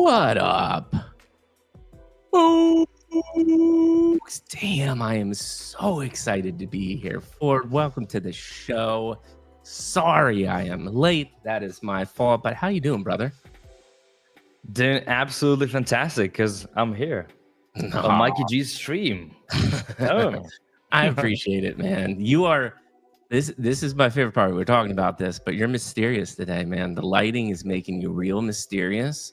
What up? Folks? Damn, I am so excited to be here. Ford, welcome to the show. Sorry I am late. That is my fault. But how you doing, brother? Doing absolutely fantastic because I'm here on Mikey G's stream. Oh. I appreciate it, man. You are this is my favorite part. We're talking about this, but you're mysterious today, man. The lighting is making you real mysterious.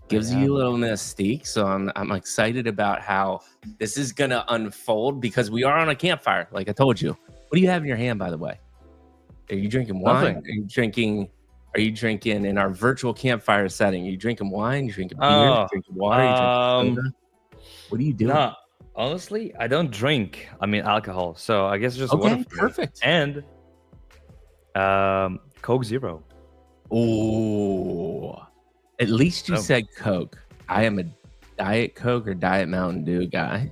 Gives you a little mystique. So I'm excited about how this is gonna unfold because we are on a campfire, like I told you. What do you have in your hand, by the way? Are you drinking wine? Nothing. Are you drinking in our virtual campfire setting? Are you drinking wine? You drinking beer? You drinking water? You drinking soda? What are you doing? No, honestly, I don't drink. I mean alcohol. So I guess just water. Perfect. And Coke Zero. Oh, at least you said Coke. I am a Diet Coke or Diet Mountain Dew guy,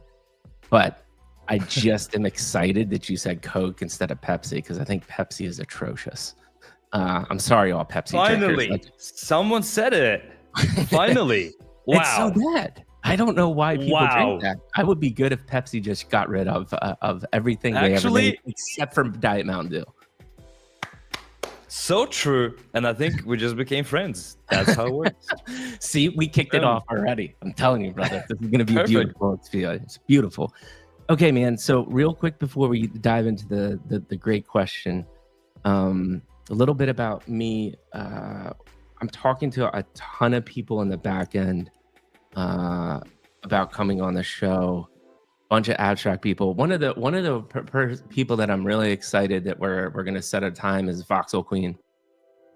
but I just am excited that you said Coke instead of Pepsi because I think Pepsi is atrocious. I'm sorry, all Pepsi Finally, drinkers. someone said it. Finally. Wow. It's so bad. I don't know why people drink that. I would be good if Pepsi just got rid of everything they ever made except for Diet Mountain Dew. So true. And I think we just became friends. That's how it works. See, we kicked it off already. I'm telling you, brother. This is going to be a beautiful experience. It's beautiful. Okay, man. So real quick before we dive into the great question, a little bit about me. I'm talking to a ton of people in the back end about coming on the show. Bunch of abstract people. One of the people that I'm really excited that we're going to set a time is Voxel Queen.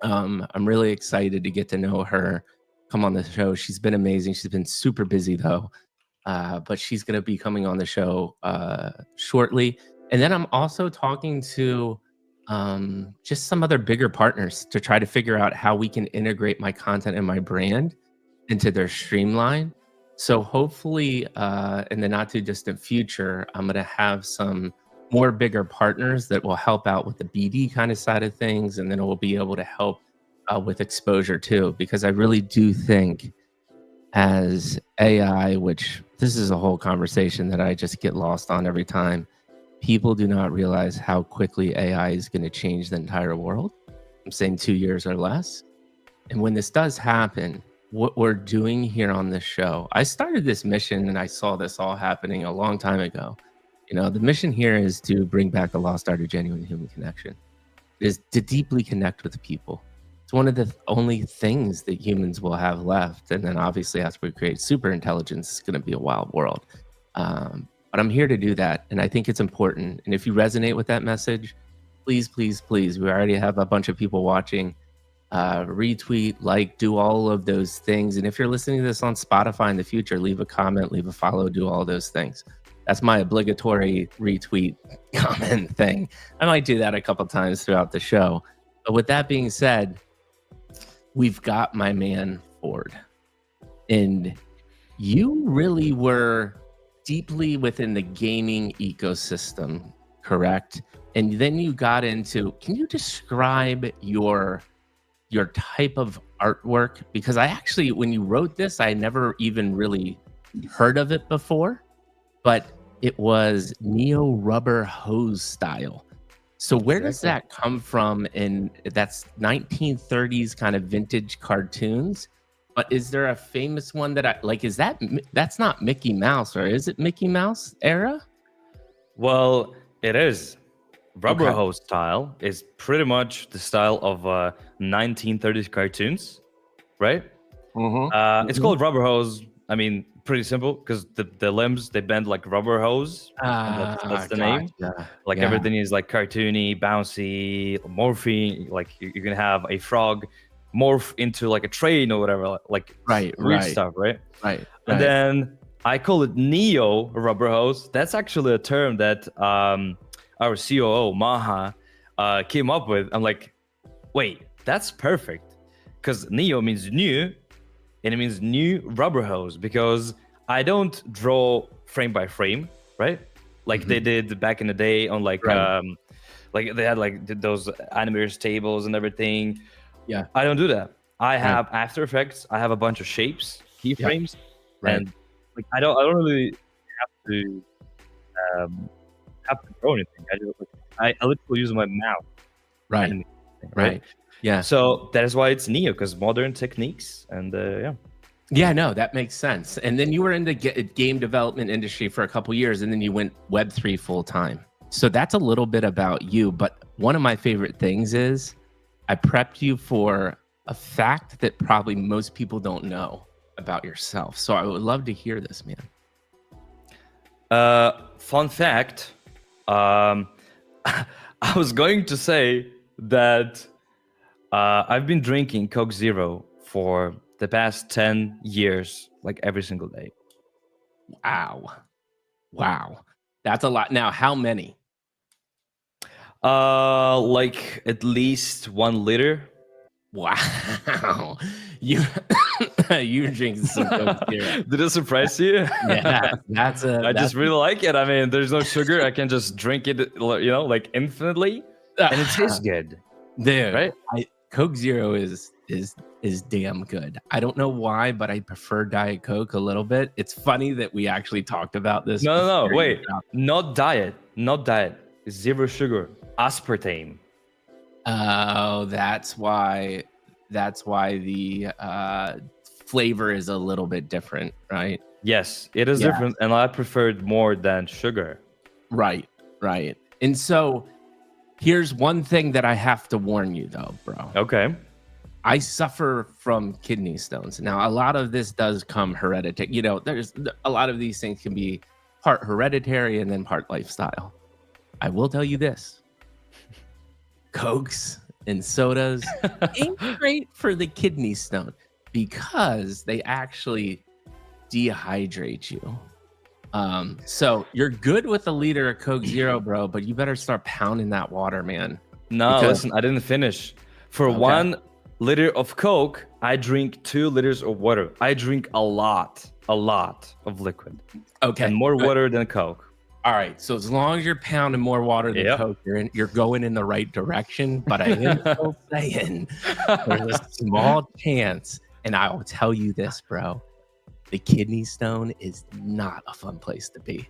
I'm really excited to get to know her, come on the show. She's been amazing. She's been super busy though, but she's going to be coming on the show shortly. And then I'm also talking to just some other bigger partners to try to figure out how we can integrate my content and my brand into their streamline. So hopefully in the not too distant future, I'm going to have some more bigger partners that will help out with the BD kind of side of things. And then we'll be able to help with exposure too, because I really do think as AI, which this is a whole conversation that I just get lost on every time, people do not realize how quickly AI is going to change the entire world. I'm saying 2 years or less. And when this does happen, what we're doing here on this show, I started this mission and I saw this all happening a long time ago. You know, the mission here is to bring back the lost art of genuine human connection. It is to deeply connect with people. It's one of the only things that humans will have left. And then obviously as we create super intelligence, it's going to be a wild world. But I'm here to do that. And I think it's important. And if you resonate with that message, please, please, please, we already have a bunch of people watching. Retweet, like, do all of those things. And if you're listening to this on Spotify in the future, leave a comment, leave a follow, do all those things. That's my obligatory retweet comment thing. I might do that a couple times throughout the show. But with that being said, we've got my man Ford. And you really were deeply within the gaming ecosystem, correct? And then you got into, can you describe your type of artwork? Because I actually, when you wrote this, I never even really heard of it before, but it was neo rubber hose style. So where does that come from? And that's 1930s kind of vintage cartoons. But is there a famous one that I like? Is that's not Mickey Mouse, or is it Mickey Mouse era? Well, it is. Rubber hose style is pretty much the style of 1930s cartoons, right? It's called rubber hose. I mean, pretty simple because the limbs, they bend like rubber hose. That's the name. Like everything is like cartoony, bouncy, morphine. Like you can have a frog morph into like a train or whatever, like weird stuff, right? And then I call it neo rubber hose. That's actually a term that our COO, Maha, came up with. I'm like, wait, that's perfect. Because neo means new, and it means new rubber hose. Because I don't draw frame by frame, right? Like they did back in the day on like they had like those animators tables and everything. Yeah. I don't do that. I have After Effects. I have a bunch of shapes. keyframes, Right. and like I don't really um, have to draw anything. I literally use my mouth. Right. Animate, Right. Yeah. So that is why it's Neo, because modern techniques, and yeah. Yeah, no, that makes sense. And then you were in the game development industry for a couple years, and then you went Web3 full time. So that's a little bit about you. But one of my favorite things is I prepped you for a fact that probably most people don't know about yourself. So I would love to hear this, man. Fun fact. I was going to say that I've been drinking Coke Zero for the past 10 years, like every single day. Wow. That's a lot. Now, how many? Like at least 1 liter. Wow. You you drinking some Coke Zero. Did it surprise you? Yeah, I just really like it. I mean, there's no sugar. I can just drink it, like infinitely, and it tastes good. Dude, right? Coke Zero is damn good. I don't know why, but I prefer Diet Coke a little bit. It's funny that we actually talked about this. No. Wait, not diet. It's 0 sugar, aspartame. Oh, that's why the flavor is a little bit different, right? Yes, it is different, and I prefer it more than sugar. Right. And so here's one thing that I have to warn you, though, bro. Okay. I suffer from kidney stones. Now, a lot of this does come hereditary. There's a lot of these things can be part hereditary and then part lifestyle. I will tell you this. Cokes and sodas ain't great for the kidney stone because they actually dehydrate you. So you're good with a liter of Coke Zero, bro, but you better start pounding that water, man. No, listen, I didn't finish. For 1 liter of Coke, I drink 2 liters of water. I drink a lot of liquid. Okay. And more water than Coke. All right. So as long as you're pounding more water than Coke, you're going in the right direction. But I am still saying there's a small chance, and I will tell you this, bro. The kidney stone is not a fun place to be.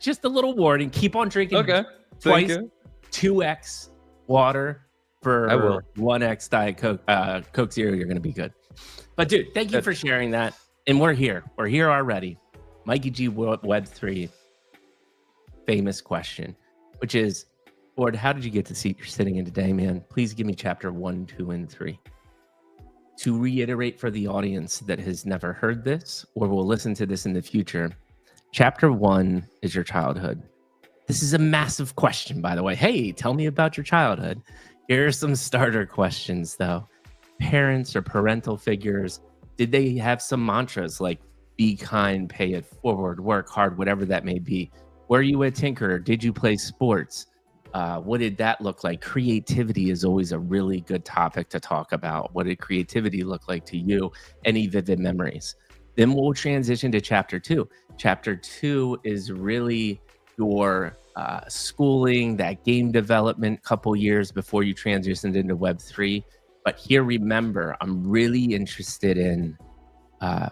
Just a little warning. Keep on drinking. Okay. Twice 2x water for 1x Diet Coke. Coke Zero, you're gonna be good. But dude, thank you for sharing that. And we're here. We're here already. MikeyG Web3 famous question, which is, Ford, how did you get to the seat you're sitting in today, man? Please give me chapter 1, 2, and 3. To reiterate for the audience that has never heard this or will listen to this in the future, chapter 1 is your childhood. This is a massive question, by the way. Hey, tell me about your childhood. Here are some starter questions, though. Parents or parental figures, did they have some mantras like be kind, pay it forward, work hard, whatever that may be? Were you a tinkerer? Did you play sports? What did that look like? Creativity is always a really good topic to talk about. What did creativity look like to you? Any vivid memories? Then we'll transition to chapter 2. Chapter 2 is really your schooling, that game development couple years before you transitioned into Web3. But here, remember, I'm really interested in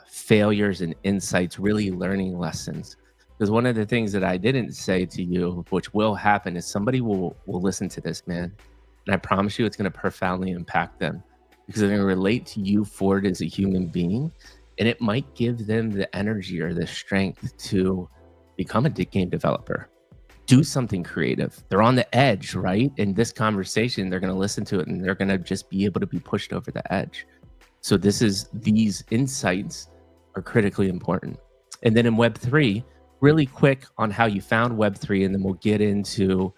failures and insights, really learning lessons. Because one of the things that I didn't say to you, which will happen, is somebody will listen to this, man. And I promise you it's going to profoundly impact them. Because they're going to relate to you, Ford, as a human being. And it might give them the energy or the strength to become a game developer. Do something creative. They're on the edge, right? In this conversation, they're going to listen to it and they're going to just be able to be pushed over the edge. So these insights are critically important. And then in Web3, really quick on how you found Web3, and then we'll get into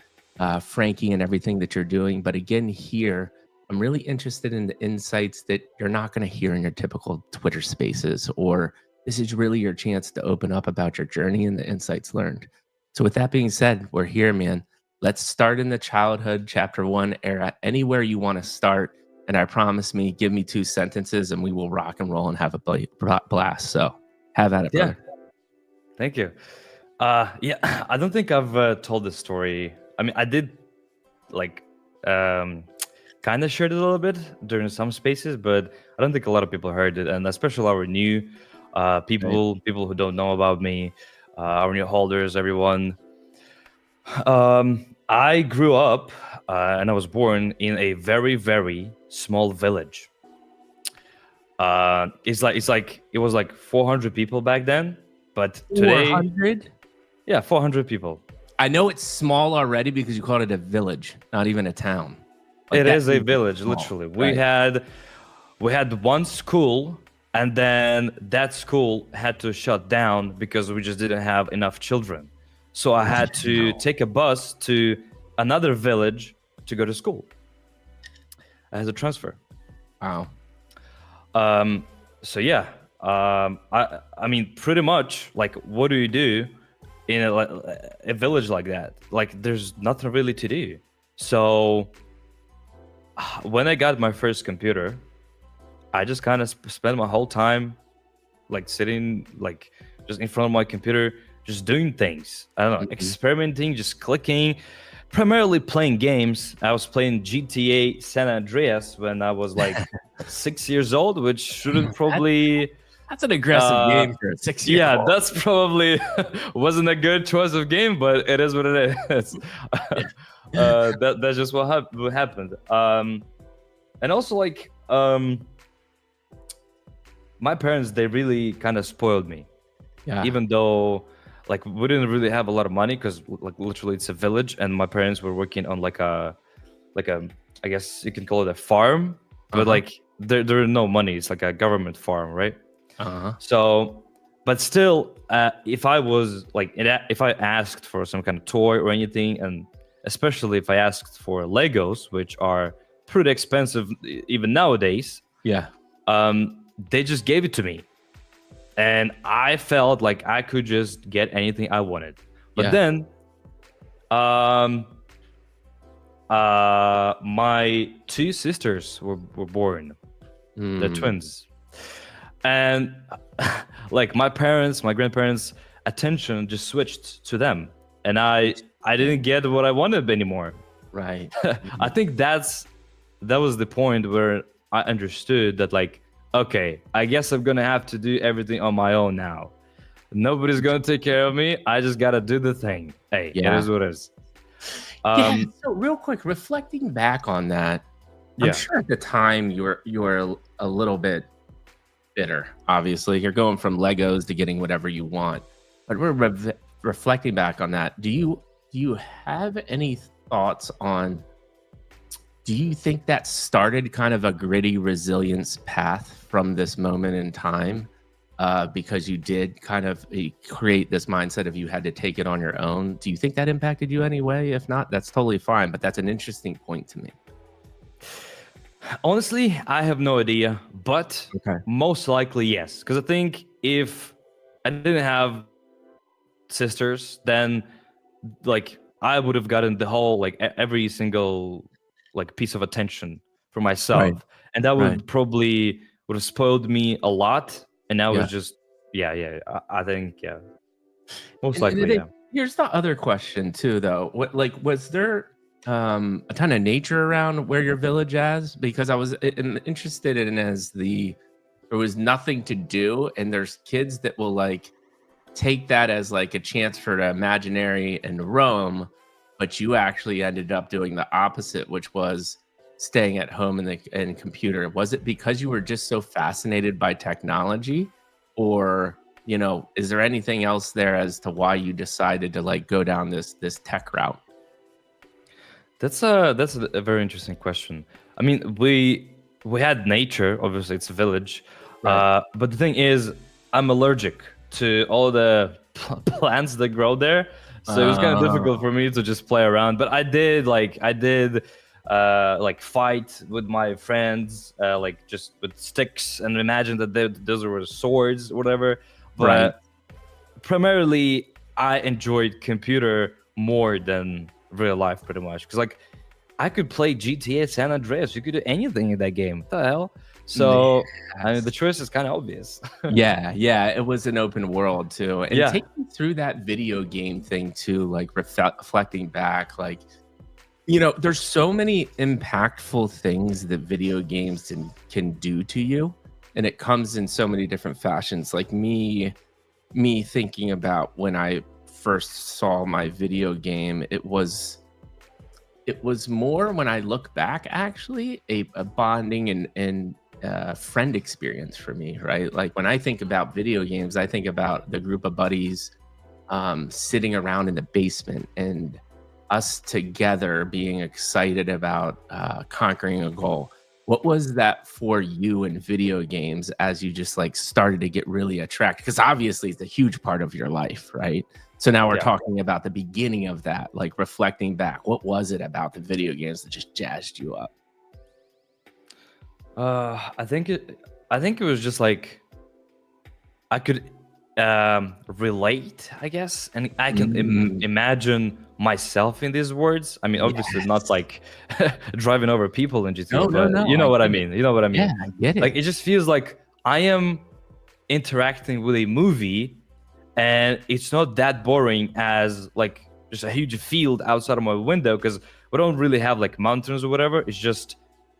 Frankie and everything that you're doing. But again, here, I'm really interested in the insights that you're not going to hear in your typical Twitter spaces, or this is really your chance to open up about your journey and the insights learned. So with that being said, we're here, man. Let's start in the childhood, chapter 1 era, anywhere you want to start. And I promise me, give me 2 sentences and we will rock and roll and have a blast. So have at it, brother. Thank you. I don't think I've told this story. I mean, I did like kind of shared it a little bit during some spaces, but I don't think a lot of people heard it, and especially our new people who don't know about me, our new holders, everyone. I grew up and I was born in a very, very small village. It was like 400 people back then, but today 400? Yeah, 400 people. I know it's small already because you called it a village, not even a town. Like, it is a village, literally. We had one school, and then that school had to shut down because we just didn't have enough children. So I had to take a bus to another village to go to school as a transfer. Wow. So yeah, I mean, pretty much, like, what do you do in a village like that? Like, there's nothing really to do. So when I got my first computer, I just kind of spent my whole time like sitting like just in front of my computer, just doing things. I don't know, experimenting, just clicking, primarily playing games. I was playing GTA San Andreas when I was like 6 years old, which shouldn't probably... That's an aggressive game for a 6-year-old. Yeah, that's probably wasn't a good choice of game, but it is what it is. That's just what happened. And also, like, my parents, they really kind of spoiled me. Yeah. Even though, like, we didn't really have a lot of money because, like, literally it's a village, and my parents were working on like a, I guess you can call it a farm, but like there are no money. It's like a government farm, right? So, but still, if I was like, if I asked for some kind of toy or anything, and especially if I asked for Legos, which are pretty expensive even nowadays, they just gave it to me, and I felt like I could just get anything I wanted. But then, my two sisters were born. They're twins. And like my grandparents' attention just switched to them, and I didn't get what I wanted anymore. Right. I think that was the point where I understood that, like, okay, I guess I'm gonna have to do everything on my own now. Nobody's gonna take care of me. I just gotta do the thing. Hey, it is what it is. So real quick, reflecting back on that, I'm sure at the time you were a little bit bitter. Obviously, you're going from Legos to getting whatever you want. But we're reflecting back on that. Do you have any thoughts on? Do you think that started kind of a gritty resilience path from this moment in time? Because you did kind of create this mindset of you had to take it on your own. Do you think that impacted you anyway? If not, that's totally fine. But that's an interesting point to me. Honestly, I have no idea, but most likely yes. Because I think if I didn't have sisters, then like I would have gotten the whole, like, every single like piece of attention for myself, and that would probably would have spoiled me a lot. And now it's just I think most likely. Here's the other question too, though. What, like, was there a ton of nature around where your village is? Because I was interested in there was nothing to do, and there's kids that will like take that as like a chance for an imaginary and roam, but you actually ended up doing the opposite, which was staying at home and computer. Was it because you were just so fascinated by technology, or is there anything else there as to why you decided to like go down this tech route? That's a very interesting question. I mean, we had nature, obviously it's a village, but the thing is, I'm allergic to all the plants that grow there, so it was kind of difficult for me to just play around. But I did fight with my friends, like just with sticks, and imagine that those were swords or whatever. But primarily, I enjoyed computer more than real life, pretty much, because like I could play GTA San Andreas. You could do anything in that game. What the hell? So I mean, the choice is kind of obvious. It was an open world too. And take me through that video game thing too, like reflecting back, like You know, there's so many impactful things that video games can do to you, and it comes in so many different fashions. Like me thinking about when I first saw my video game, it was more, when I look back, actually a bonding and friend experience for me, right? Like when I think about video games, I think about the group of buddies sitting around in the basement and us together being excited about conquering a goal. What was that for you in video games as you just like started to get really attracted? Because obviously it's a huge part of your life, right? So now we're talking about the beginning of that, like reflecting back. What was it about the video games that just jazzed you up? I think it was just like I could relate, I guess, and I can imagine myself in these words. I mean, obviously not like driving over people in GTA, but you know what I mean. You know what I mean? Yeah, I get it. Like it just feels like I am interacting with a movie, and it's not that boring as like just a huge field outside of my window, because we don't really have like mountains or whatever. It's just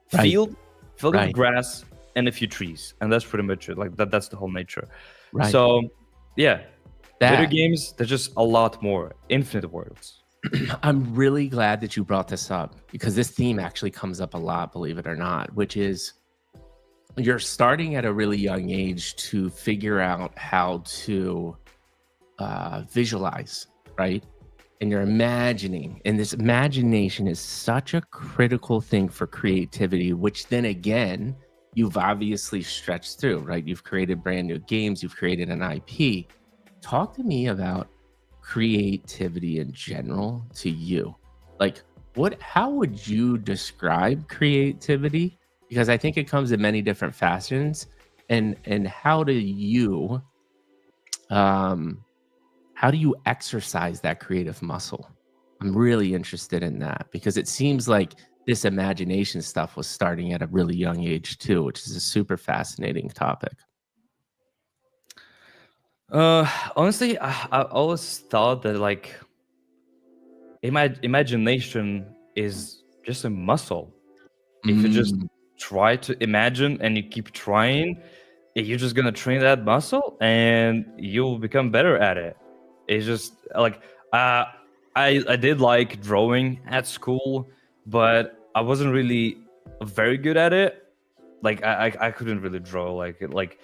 field filled with grass and a few trees, and that's pretty much it. Like that's the whole nature. Right. So yeah, video games, they're just a lot more infinite worlds. I'm really glad that you brought this up, because this theme actually comes up a lot, believe it or not, which is you're starting at a really young age to figure out how to visualize, right? And you're imagining, and this imagination is such a critical thing for creativity, which then again, you've obviously stretched through, right? You've created brand new games, you've created an IP. Talk to me about creativity in general to you. Like how would you describe creativity? Because I think it comes in many different fashions. And how do you exercise that creative muscle? I'm really interested in that, because it seems like this imagination stuff was starting at a really young age too, which is a super fascinating topic. Honestly, I always thought that like imagination is just a muscle. If you just try to imagine and you keep trying, you're just gonna train that muscle and you'll become better at it. It's just like I did like drawing at school, but I wasn't really very good at it. Like I couldn't really draw. Like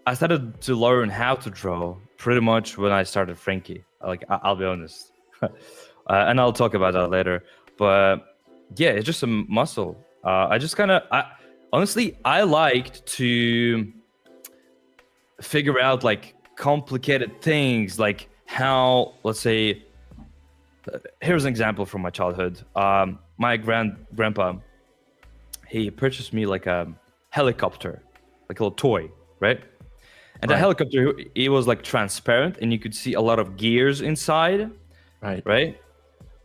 I started to learn how to draw pretty much when I started Frankie. Like I'll be honest, and I'll talk about that later. But yeah, it's just a muscle. I just kind of, honestly, I liked to figure out like complicated things, like how, let's say, here's an example from my childhood. My grandpa, he purchased me like a helicopter, like a little toy, right? And the helicopter, it was like transparent, and you could see a lot of gears inside, right?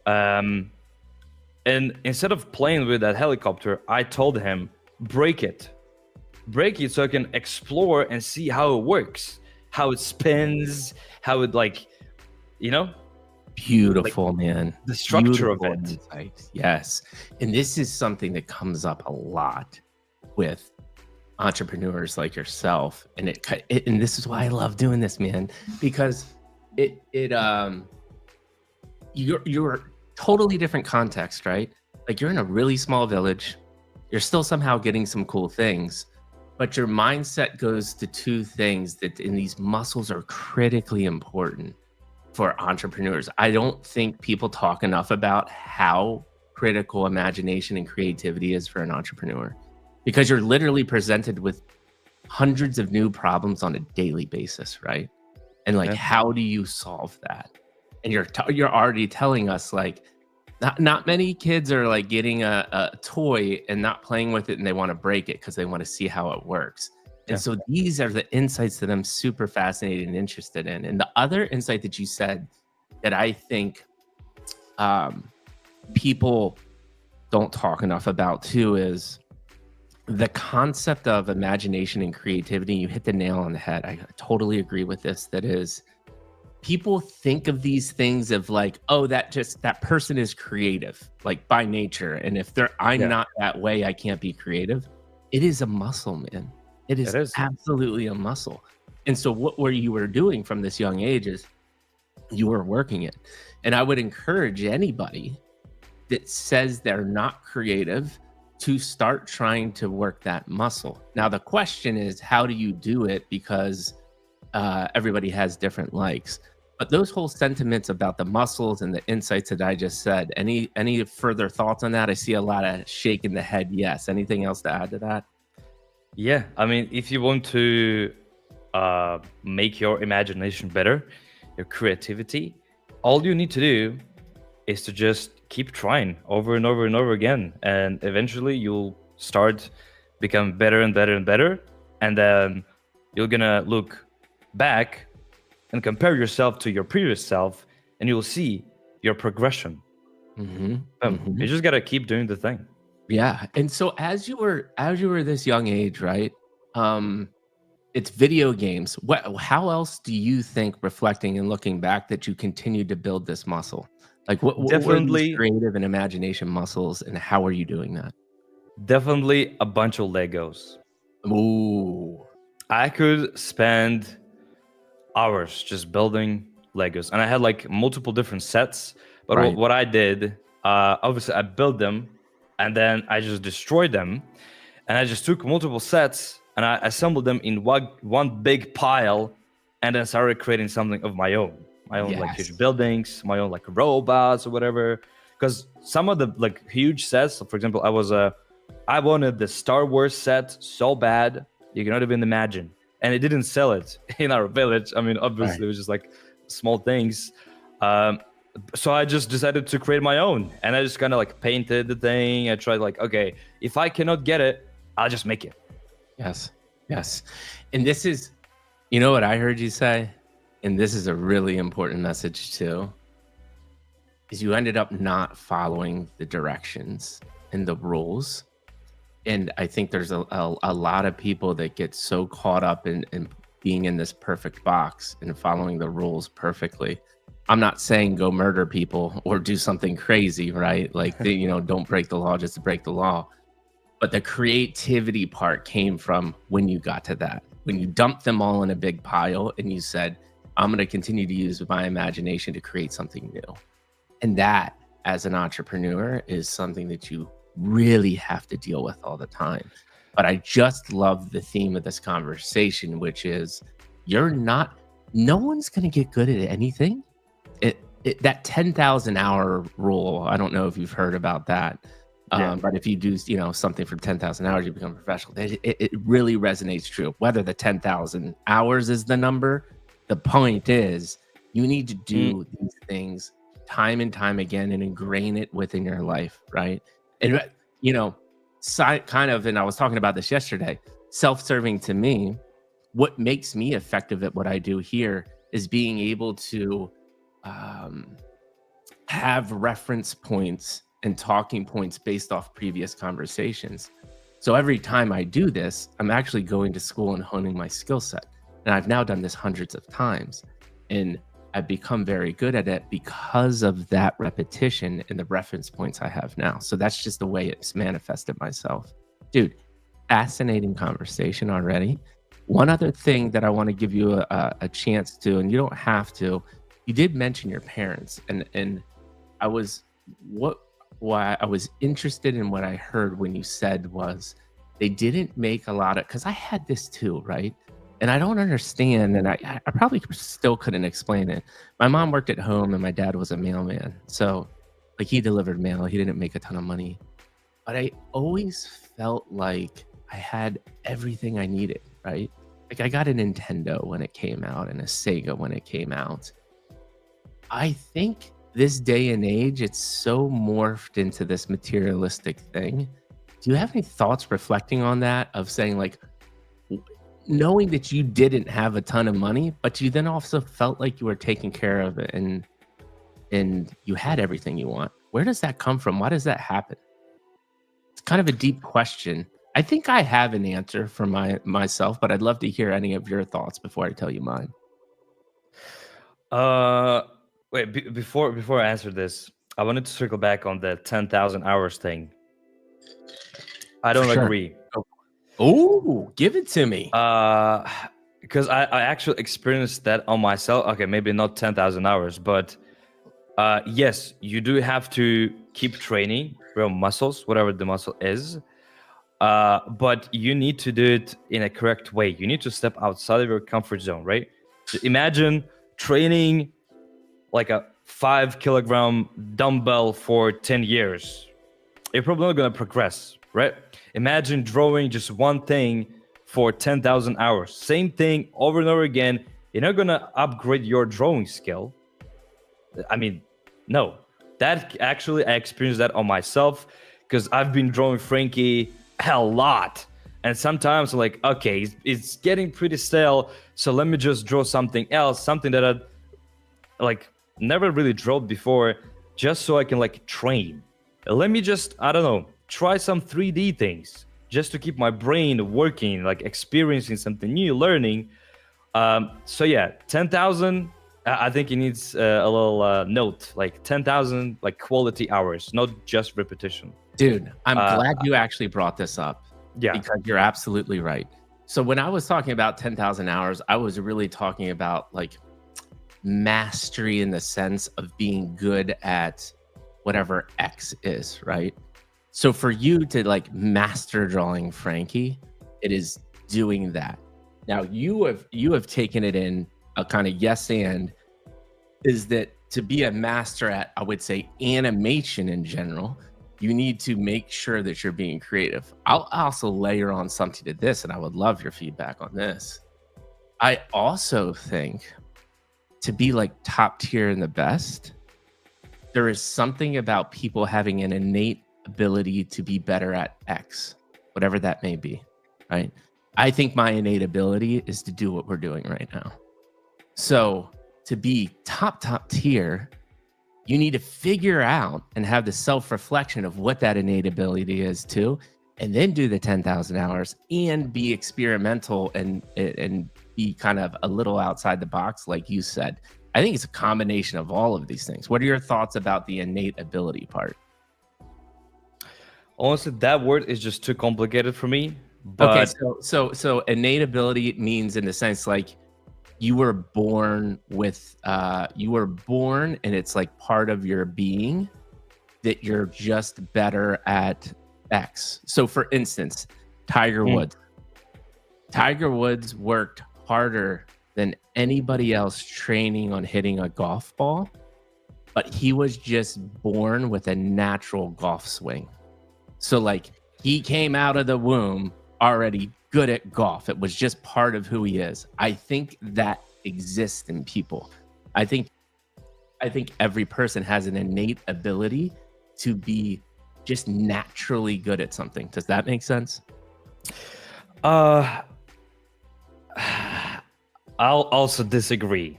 And instead of playing with that helicopter, I told him, break it so I can explore and see how it works, how it spins, how it like, you know? Beautiful, like, man. The structure of it. Insight. Yes. And this is something that comes up a lot with entrepreneurs like yourself. And and this is why I love doing this, man, because you're totally different context, right? Like you're in a really small village. You're still somehow getting some cool things, but your mindset goes to two things that in these muscles are critically important for entrepreneurs. I don't think people talk enough about how critical imagination and creativity is for an entrepreneur, because you're literally presented with hundreds of new problems on a daily basis, right? And like, how do you solve that? And you're already telling us like, not many kids are like getting a toy and not playing with it, and they want to break it because they want to see how it works. And so these are the insights that I'm super fascinated and interested in. And the other insight that you said that I think people don't talk enough about too is the concept of imagination and creativity. You hit the nail on the head. I totally agree with this. That is, people think of these things of like, oh, that person is creative, like by nature. And if I'm not that way, I can't be creative. It is a muscle, man. It is absolutely a muscle. And so what you were doing from this young age is you were working it. And I would encourage anybody that says they're not creative to start trying to work that muscle. Now, the question is, how do you do it? Because everybody has different likes. But those whole sentiments about the muscles and the insights that I just said, any further thoughts on that? I see a lot of shaking the head. Yes. Anything else to add to that? Yeah. I mean, if you want to make your imagination better, your creativity, all you need to do is to just keep trying over and over and over again. And eventually you'll start become better and better and better. And then you're going to look back and compare yourself to your previous self, and you'll see your progression. You just got to keep doing the thing. Yeah. And so as you were this young age, right? It's video games. How else do you think, reflecting and looking back, that you continue to build this muscle? Like what were these creative and imagination muscles, and how are you doing that? Definitely a bunch of Legos. Ooh. I could spend hours just building Legos, and I had like multiple different sets. But what I did, obviously I built them, and then I just destroyed them, and I just took multiple sets and I assembled them in one big pile, and then started creating something of my own like huge buildings, my own like robots or whatever. Because some of the like huge sets, so for example, I wanted the Star Wars set so bad you cannot even imagine. And it didn't sell it in our village. I mean, obviously, it was just like small things. So I just decided to create my own. And I just kind of like painted the thing. I tried like, okay, if I cannot get it, I'll just make it. Yes. And this is, you know what I heard you say? And this is a really important message too, is you ended up not following the directions and the rules. And I think there's a lot of people that get so caught up in being in this perfect box and following the rules perfectly. I'm not saying go murder people or do something crazy, right? Like, don't break the law just to break the law. But the creativity part came from when you got to that, when you dumped them all in a big pile and you said, I'm going to continue to use my imagination to create something new. And that, as an entrepreneur, is something that you really have to deal with all the time. But I just love the theme of this conversation, which is no one's going to get good at anything. That 10,000 hour rule, I don't know if you've heard about that. But if you do, something for 10,000 hours, you become a professional. It really resonates true. Whether the 10,000 hours is the number, the point is you need to do these things time and time again and ingrain it within your life, right? And, and I was talking about this yesterday, self-serving to me, what makes me effective at what I do here is being able to have reference points and talking points based off previous conversations. So every time I do this, I'm actually going to school and honing my skill set. And I've now done this hundreds of times. And I've become very good at it because of that repetition and the reference points I have now. So that's just the way it's manifested myself. Dude, fascinating conversation already. One other thing that I want to give you a chance to, and you don't have to, you did mention your parents, and I was interested in what I heard when you said was they didn't make a lot of, because I had this too, right? And I don't understand, and I probably still couldn't explain it. My mom worked at home and my dad was a mailman. So like he delivered mail, he didn't make a ton of money. But I always felt like I had everything I needed, right? Like I got a Nintendo when it came out and a Sega when it came out. I think this day and age, it's so morphed into this materialistic thing. Do you have any thoughts reflecting on that, of saying like, knowing that you didn't have a ton of money, but you then also felt like you were taken care of and you had everything you want? Where does that come from? Why does that happen? It's kind of a deep question. I think I have an answer for myself, but I'd love to hear any of your thoughts before I tell you mine. Wait. Before I answer this, I wanted to circle back on the 10,000 hours thing. I don't agree. Oh, give it to me. Because I actually experienced that on myself. Okay, maybe not 10,000 hours, but yes, you do have to keep training your muscles, whatever the muscle is. But you need to do it in a correct way. You need to step outside of your comfort zone, right? So imagine training like a 5 kilogram dumbbell for 10 years. You're probably not going to progress, right? Imagine drawing just one thing for 10,000 hours. Same thing over and over again. You're not going to upgrade your drawing skill. I mean, no. That actually, I experienced that on myself because I've been drawing Frankie a lot. And sometimes I'm like, okay, it's getting pretty stale. So let me just draw something else, something that I like never really drawn before, just so I can like train. Let me just, I don't know, try some 3D things just to keep my brain working, like experiencing something new, learning. So yeah, 10,000, I think it needs a little note, like 10,000 like quality hours, not just repetition. Dude, I'm glad you actually brought this up. Yeah. Because you're absolutely right. So when I was talking about 10,000 hours, I was really talking about like mastery in the sense of being good at whatever X is, right? So for you to like master drawing Frankie, it is doing that. Now you have taken it in a kind of yes and is that to be a master at, I would say, animation in general, you need to make sure that you're being creative. I'll also layer on something to this, and I would love your feedback on this. I also think to be like top tier and the best, there is something about people having an innate ability to be better at X, whatever that may be, right? I think my innate ability is to do what we're doing right now. So to be top tier, you need to figure out and have the self-reflection of what that innate ability is too, and then do the 10,000 hours and be experimental and be kind of a little outside the box, like you said. I think it's a combination of all of these things. What are your thoughts about the innate ability part? Honestly, that word is just too complicated for me. But... Okay, so innate ability means in the sense like you were born with, and it's like part of your being that you're just better at X. So for instance, Tiger Woods. Tiger Woods worked harder than anybody else training on hitting a golf ball, but he was just born with a natural golf swing. So like he came out of the womb already good at golf. It was just part of who he is. I think that exists in people. I think every person has an innate ability to be just naturally good at something. Does that make sense? I'll also disagree.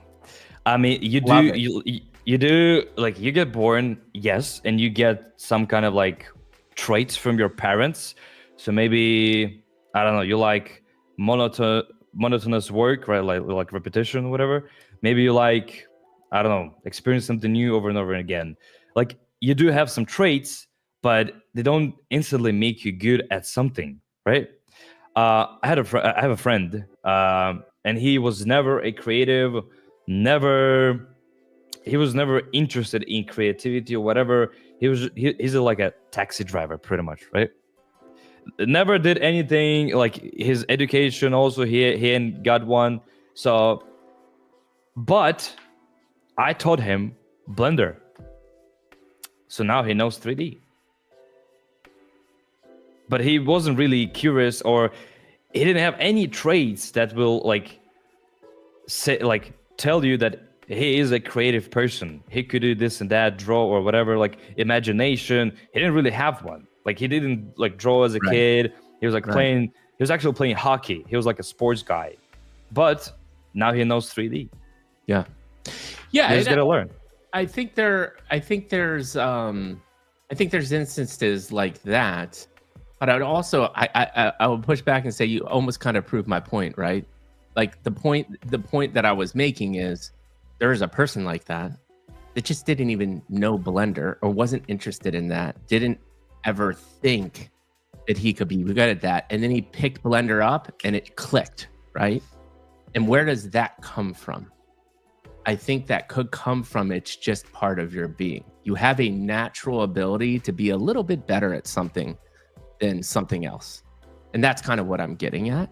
I mean, you do like you get born, yes, and you get some kind of like traits from your parents. So maybe I don't know, you like monotonous work, right? Like repetition, whatever. Maybe you like, I don't know, experience something new over and over again. Like you do have some traits, but they don't instantly make you good at something, right? I have a friend, and he was never a creative, he was never interested in creativity or whatever. He's like a taxi driver, pretty much, right? Never did anything like his education. Also, he ain't got one. So, but I taught him Blender, so now he knows 3D. But he wasn't really curious, or he didn't have any traits that will like say like tell you that he is a creative person. He could do this and that, draw or whatever, like imagination. He didn't really have one. Like he didn't like draw as a kid. He was like playing. He was actually playing hockey. He was like a sports guy, but now he knows 3D. Yeah. He's gonna learn. I think there's instances like that, but I would also I would push back and say you almost kind of proved my point, right? Like the point that I was making is there is a person like that just didn't even know Blender or wasn't interested in that, didn't ever think that he could be good at that. And then he picked Blender up and it clicked, right? And where does that come from? I think that could come from it's just part of your being. You have a natural ability to be a little bit better at something than something else. And that's kind of what I'm getting at.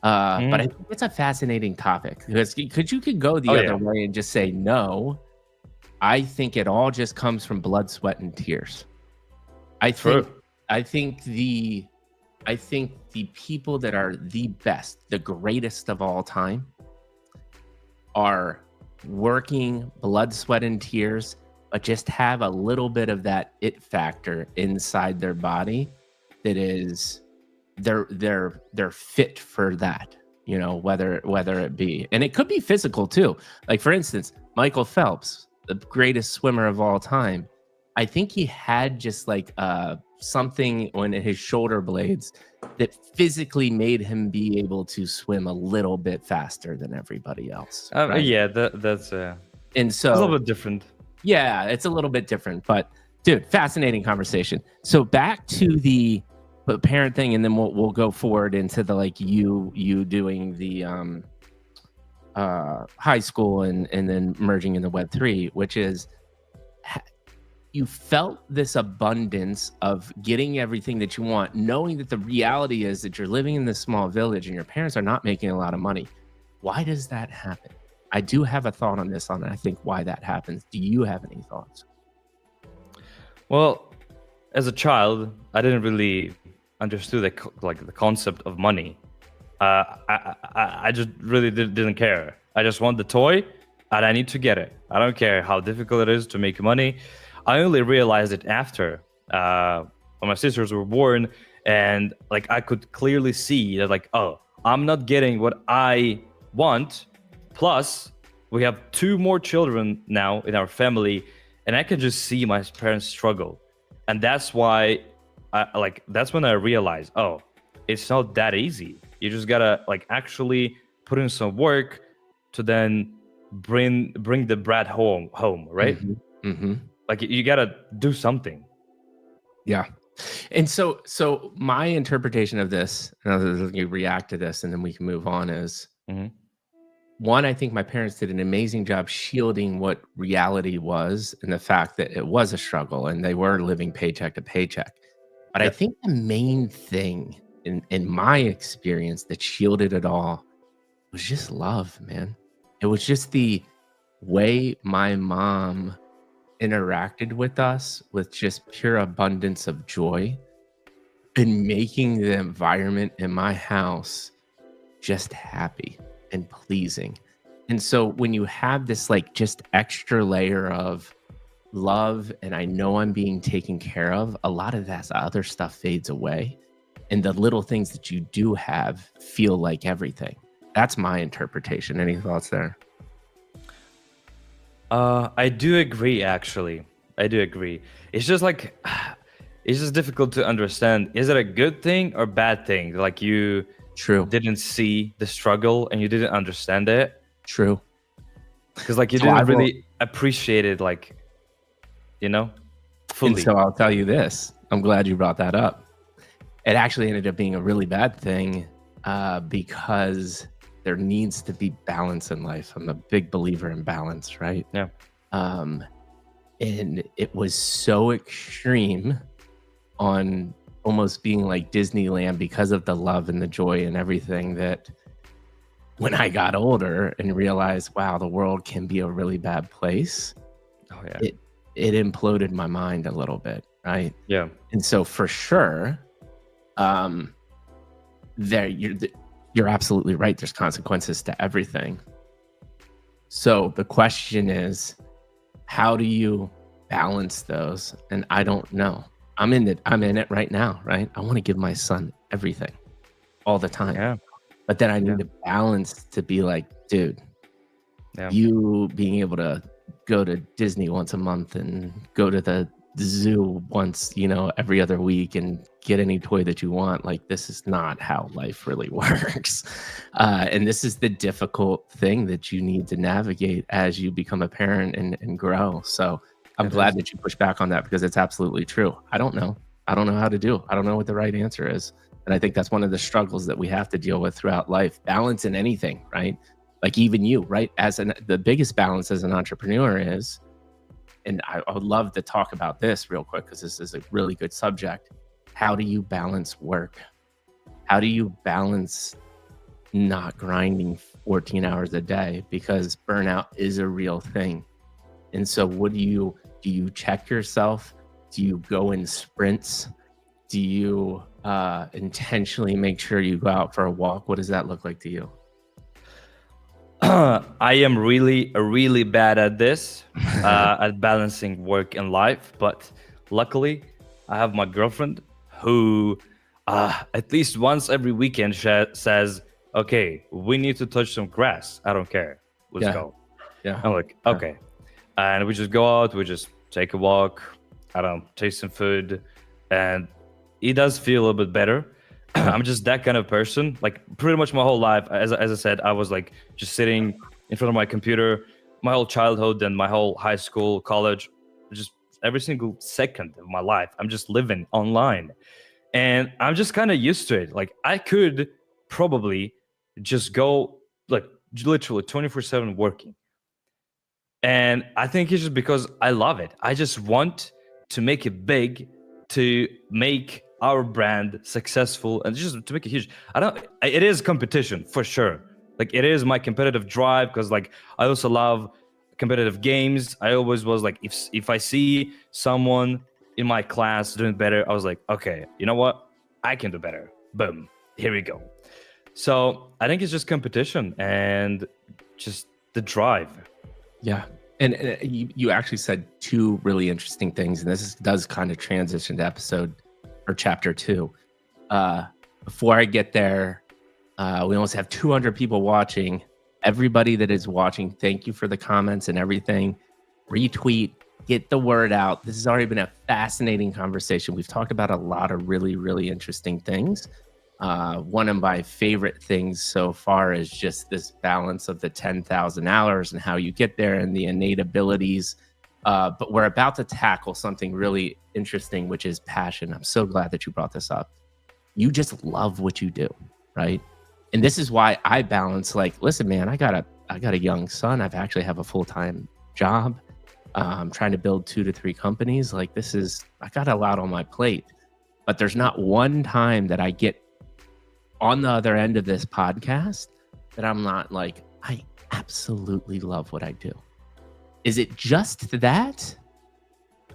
But I think it's a fascinating topic because you could go the other way and just say, no, I think it all just comes from blood, sweat, and tears. I think the people that are the best, the greatest of all time are working blood, sweat, and tears, but just have a little bit of that it factor inside their body that is they're fit for that, you know, whether it be, and it could be physical too. Like for instance, Michael Phelps, the greatest swimmer of all time. I think he had just like something on his shoulder blades that physically made him be able to swim a little bit faster than everybody else. Right? Yeah, that's and so a little bit different. Yeah, it's a little bit different, but dude, fascinating conversation. So back to the parent thing, and then we'll go forward into the like you doing the high school and then merging into Web3, which is you felt this abundance of getting everything that you want, knowing that the reality is that you're living in this small village and your parents are not making a lot of money. Why does that happen? I do have a thought on this, I think why that happens. Do you have any thoughts? Well, as a child, I didn't really understood the concept of money. I just really didn't care. I just want the toy and I need to get it. I don't care how difficult it is to make money. I only realized it after when my sisters were born, and like I could clearly see that like, oh, I'm not getting what I want. Plus, we have 2 more children now in our family, and I can just see my parents struggle. And that's why that's when I realized, oh, it's not that easy. You just gotta like actually put in some work to then bring the bread home, right? Mm-hmm. Mm-hmm. Like you gotta do something. Yeah. And so my interpretation of this, and you react to this and then we can move on, is one, I think my parents did an amazing job shielding what reality was and the fact that it was a struggle and they were living paycheck to paycheck. But I think the main thing in my experience that shielded it all was just love, man. It was just the way my mom interacted with us with just pure abundance of joy and making the environment in my house just happy and pleasing. And so when you have this like just extra layer of love and I know I'm being taken care of, a lot of that other stuff fades away and the little things that you do have feel like everything. That's my interpretation. Any thoughts there? I do agree, actually. I do agree. It's just like, it's just difficult to understand. Is it a good thing or bad thing? Like you didn't see the struggle and you didn't understand it. True. Because like you didn't really appreciate it, like, you know, fully. And so I'll tell you this. I'm glad you brought that up. It actually ended up being a really bad thing because there needs to be balance in life. I'm a big believer in balance, right? Yeah. And it was so extreme on almost being like Disneyland because of the love and the joy and everything that when I got older and realized, wow, the world can be a really bad place. Oh yeah. It imploded my mind a little bit, right? Yeah. And so for sure, you're absolutely right. There's consequences to everything. So the question is, how do you balance those? And I don't know. I'm in it right now, right? I want to give my son everything all the time. Yeah. But then I need to balance to be like, dude, you being able to go to Disney once a month and go to the zoo once, every other week and get any toy that you want. Like, this is not how life really works. And this is the difficult thing that you need to navigate as you become a parent and grow. So I'm glad that you push back on that, because it's absolutely true. I don't know how to do. I don't know what the right answer is. And I think that's one of the struggles that we have to deal with throughout life. Balance in anything, right? Like even you, right? The biggest balance as an entrepreneur is, and I would love to talk about this real quick because this is a really good subject. How do you balance work? How do you balance not grinding 14 hours a day? Because burnout is a real thing. And so do you check yourself? Do you go in sprints? Do you intentionally make sure you go out for a walk? What does that look like to you? I am really bad at this, at balancing work and life. But luckily, I have my girlfriend who, at least once every weekend, says, "Okay, we need to touch some grass. I don't care. Let's go." Yeah. I'm like, okay, and we just go out. We just take a walk. I don't taste some food, and it does feel a little bit better. I'm just that kind of person. Like pretty much my whole life, as I said, I was like just sitting in front of my computer, my whole childhood and my whole high school, college, just every single second of my life, I'm just living online. And I'm just kind of used to it. Like I could probably just go like literally 24/7 working. And I think it's just because I love it. I just want to make it big, to make our brand successful, and just to make it huge. It is competition for sure. Like it is my competitive drive, because like I also love competitive games. I always was like, if I see someone in my class doing better, I was like, okay, you know what? I can do better. Boom. Here we go. So I think it's just competition and just the drive. Yeah. And you actually said two really interesting things, and this does kind of transition to episode or chapter 2. Before I get there, we almost have 200 people watching. Everybody that is watching, thank you for the comments and everything. Retweet, get the word out. This has already been a fascinating conversation. We've talked about a lot of really, really interesting things. One of my favorite things so far is just this balance of the 10,000 hours and how you get there and the innate abilities. But we're about to tackle something really interesting, which is passion. I'm so glad that you brought this up. You just love what you do, right? And this is why I balance, like, listen, man, I got a young son. I actually have a full-time job. I'm trying to build 2 to 3 companies. Like I got a lot on my plate, but there's not one time that I get on the other end of this podcast that I'm not like, I absolutely love what I do. Is it just that,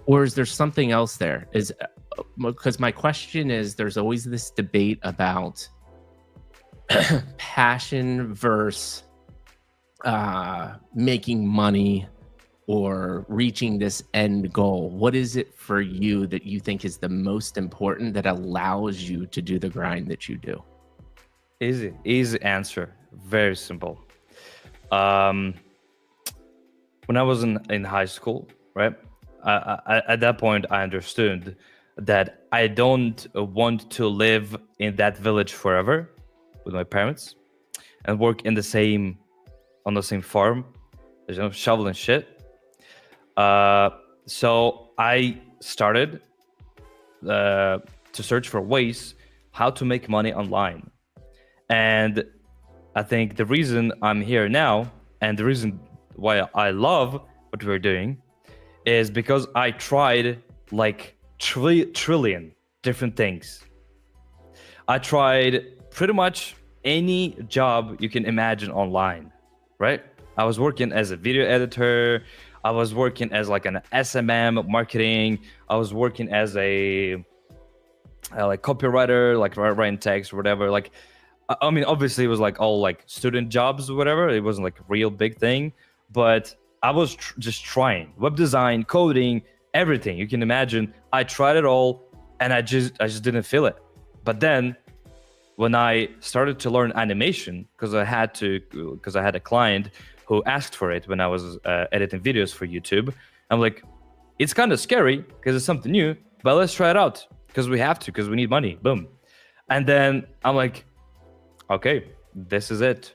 or is there something else there? Because my question is, there's always this debate about passion versus making money or reaching this end goal. What is it for you that you think is the most important that allows you to do the grind that you do? Easy answer. Very simple. When I was in high school, right? At that point, I understood that I don't want to live in that village forever with my parents and work on the same farm, shoveling shit. So I started to search for ways how to make money online. And I think the reason I'm here now, and the reason why I love what we're doing, is because I tried like trillion different things. I tried pretty much any job you can imagine online, right? I was working as a video editor. I was working as like an SMM marketing. I was working as a like copywriter, like writing text or whatever. Like, I mean, obviously it was like all like student jobs or whatever. It wasn't like a real big thing, but I was just trying web design, coding, everything you can imagine. I tried it all, and I just didn't feel it. But then when I started to learn animation, because I had a client who asked for it when I was editing videos for YouTube, I'm like, it's kind of scary because it's something new, but let's try it out. because we have to, because we need money. Boom. And then I'm like, okay, this is it.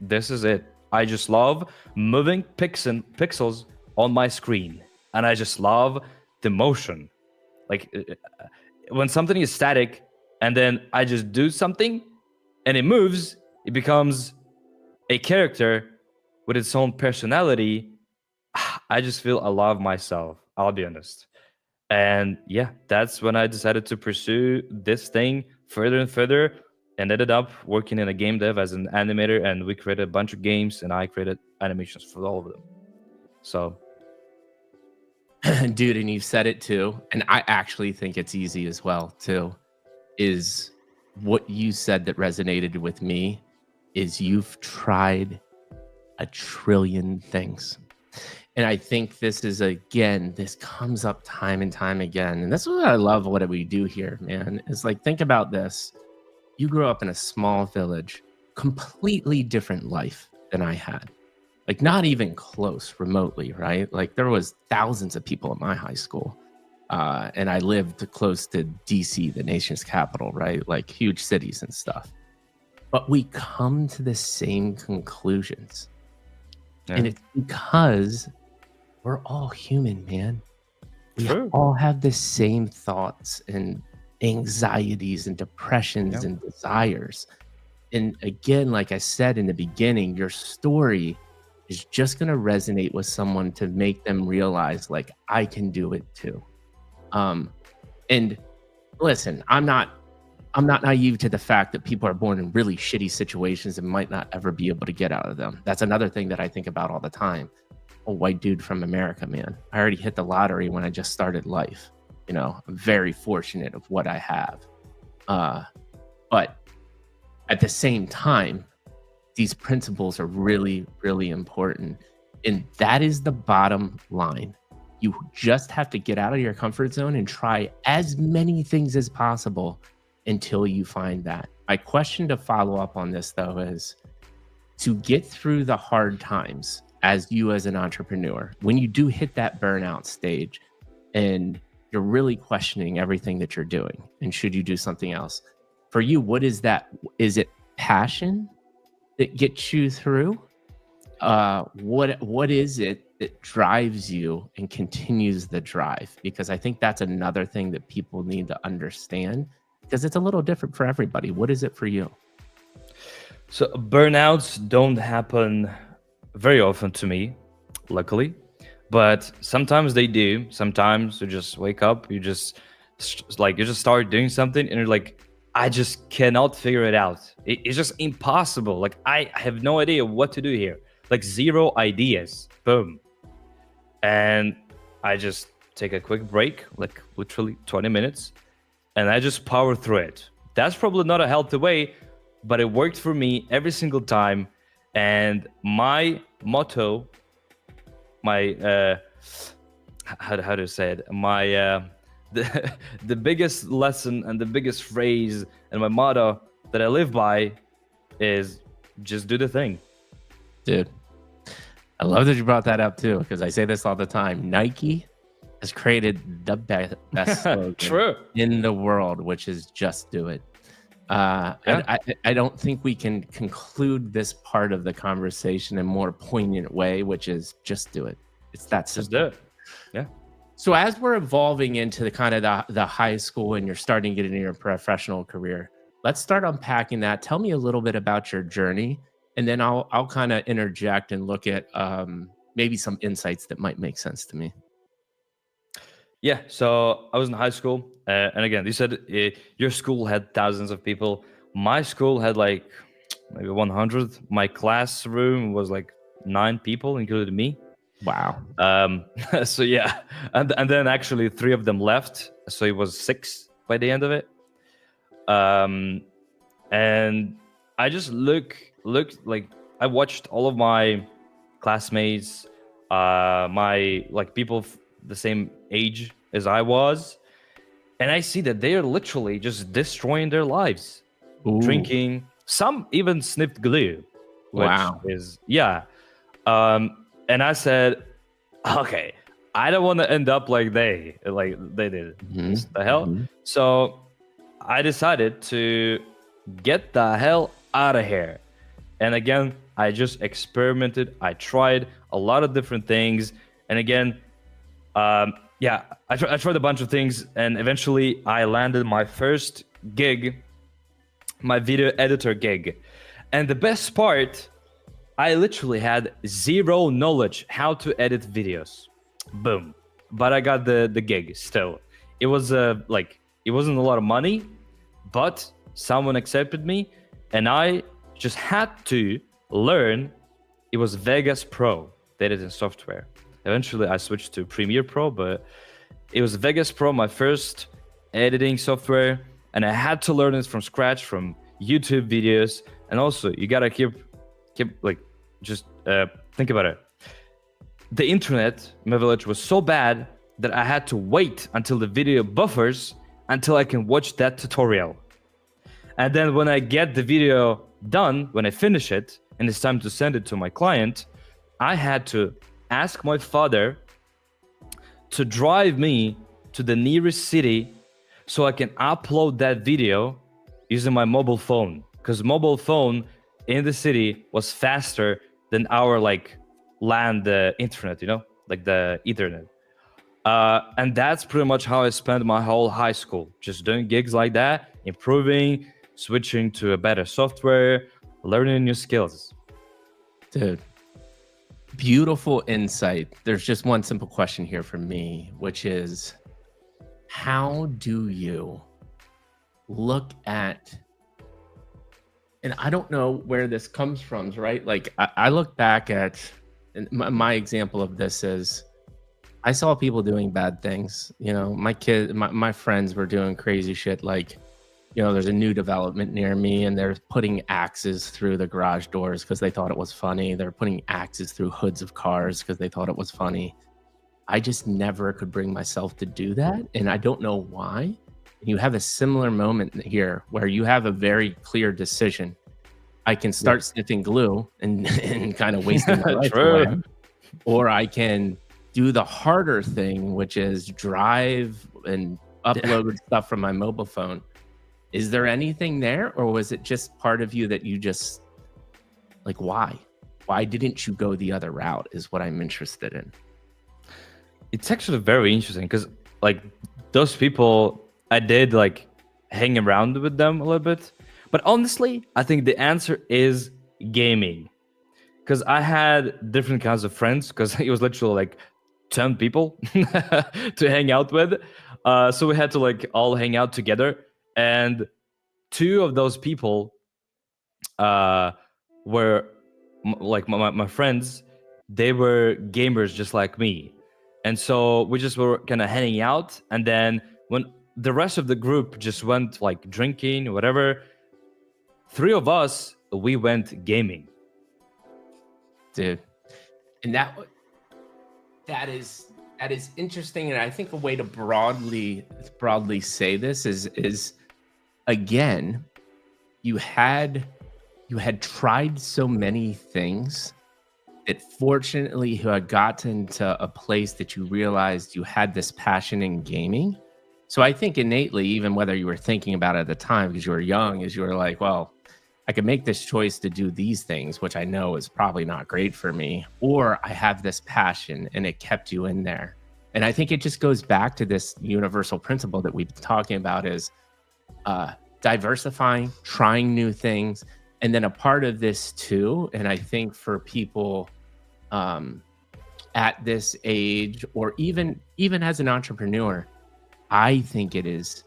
This is it. I just love moving pixels on my screen, and I just love the motion. Like when something is static, and then I just do something, and it moves, it becomes a character with its own personality. I just feel I love myself. I'll be honest. And yeah, that's when I decided to pursue this thing further and further, and ended up working in a game dev as an animator. And we created a bunch of games, and I created animations for all of them. So, dude, and you've said it too, and I actually think it's easy as well too, is what you said that resonated with me is you've tried a trillion things. And I think this is, again, this comes up time and time again. And that's what I love what we do here, man. It's like, think about this. You grew up in a small village, completely different life than I had. Like not even close remotely, right? Like there was thousands of people at my high school. And I lived close to DC, the nation's capital, right? Like huge cities and stuff. But we come to the same conclusions. Yeah. And it's because we're all human, man. We all have the same thoughts and anxieties and depressions and desires. And again, like I said in the beginning, your story is just going to resonate with someone to make them realize, like, I can do it too. And listen, I'm not naive to the fact that people are born in really shitty situations and might not ever be able to get out of them. That's another thing that I think about all the time. A white dude from America, man. I already hit the lottery when I just started life. You know, I'm very fortunate of what I have. But at the same time, these principles are really, really important. And that is the bottom line. You just have to get out of your comfort zone and try as many things as possible until you find that. My question to follow up on this, though, is to get through the hard times as you as an entrepreneur, when you do hit that burnout stage and you're really questioning everything that you're doing and should you do something else, for you, what is that? Is it passion that gets you through? What is it that drives you and continues the drive? Because I think that's another thing that people need to understand, because it's a little different for everybody. What is it for you? So burnouts don't happen very often to me, luckily, but sometimes they do. Sometimes you just wake up, you just start doing something and you're like, I just cannot figure it out. It's just impossible. Like I have no idea what to do here. Like zero ideas. Boom. And I just take a quick break, like literally 20 minutes, and I just power through it. That's probably not a healthy way, but it worked for me every single time. And my motto, my how to say it, my the biggest lesson and the biggest phrase and my motto that I live by is just do the thing. Dude, I love that you brought that up too, because I say this all the time. Nike has created the best slogan in the world, which is just do it. I don't think we can conclude this part of the conversation in a more poignant way, which is just do it. It's that simple. Just do it. Yeah. So as we're evolving into the kind of the high school and you're starting to get into your professional career, let's start unpacking that. Tell me a little bit about your journey, and then I'll kind of interject and look at maybe some insights that might make sense to me. Yeah, so I was in high school, and again, you said your school had thousands of people. My school had like maybe 100. My classroom was like 9 people, including me. Wow. So yeah, and then actually 3 of them left, so it was 6 by the end of it. And I just looked like I watched all of my classmates, my like people the same age as I was, and I see that they are literally just destroying their lives. Ooh. Drinking. Some even sniffed glue, which is and I said, okay, I don't want to end up like they did. What the hell? So I decided to get the hell out of here. And again, I just experimented. I tried a lot of different things. And again, I tried a bunch of things. And eventually I landed my first gig, my video editor gig. And the best part, I literally had zero knowledge how to edit videos. Boom. But I got the gig still. It was it wasn't a lot of money, but someone accepted me, and I just had to learn. It was Vegas Pro, the editing software. Eventually I switched to Premiere Pro, but it was Vegas Pro, my first editing software, and I had to learn it from scratch from YouTube videos. And also you gotta keep think about it. The internet in my village was so bad that I had to wait until the video buffers until I can watch that tutorial. And then when I get the video done, when I finish it, and it's time to send it to my client, I had to ask my father to drive me to the nearest city so I can upload that video using my mobile phone. Because mobile phone in the city was faster than our land internet, like the Ethernet. And that's pretty much how I spent my whole high school, just doing gigs like that, improving, switching to a better software, learning new skills. Dude, beautiful insight. There's just one simple question here for me, which is, how do you look at, and I don't know where this comes from, right? Like I look back at, and my example of this is, I saw people doing bad things. My friends were doing crazy shit. Like, there's a new development near me and they're putting axes through the garage doors because they thought it was funny. They're putting axes through hoods of cars because they thought it was funny. I just never could bring myself to do that. And I don't know why. You have a similar moment here where you have a very clear decision. I can start sniffing glue and kind of wasting my life away, or I can do the harder thing, which is drive and upload stuff from my mobile phone. Is there anything there, or was it just part of you that you just why didn't you go the other route is what I'm interested in. It's actually very interesting because those people, I did hang around with them a little bit. But honestly, I think the answer is gaming. Because I had different kinds of friends, because it was literally 10 people to hang out with. So we had to all hang out together. And two of those people were my friends. They were gamers just like me. And so we just were kind of hanging out. And then when the rest of the group just went drinking, whatever, three of us, we went gaming. Dude. And that is interesting. And I think a way to broadly say this is again, you had tried so many things that fortunately you had gotten to a place that you realized you had this passion in gaming. So I think innately, even whether you were thinking about it at the time because you were young, is you were like, well, I could make this choice to do these things, which I know is probably not great for me, or I have this passion and it kept you in there. And I think it just goes back to this universal principle that we've been talking about is diversifying, trying new things. And then a part of this too, and I think for people at this age, or even as an entrepreneur, I think it is,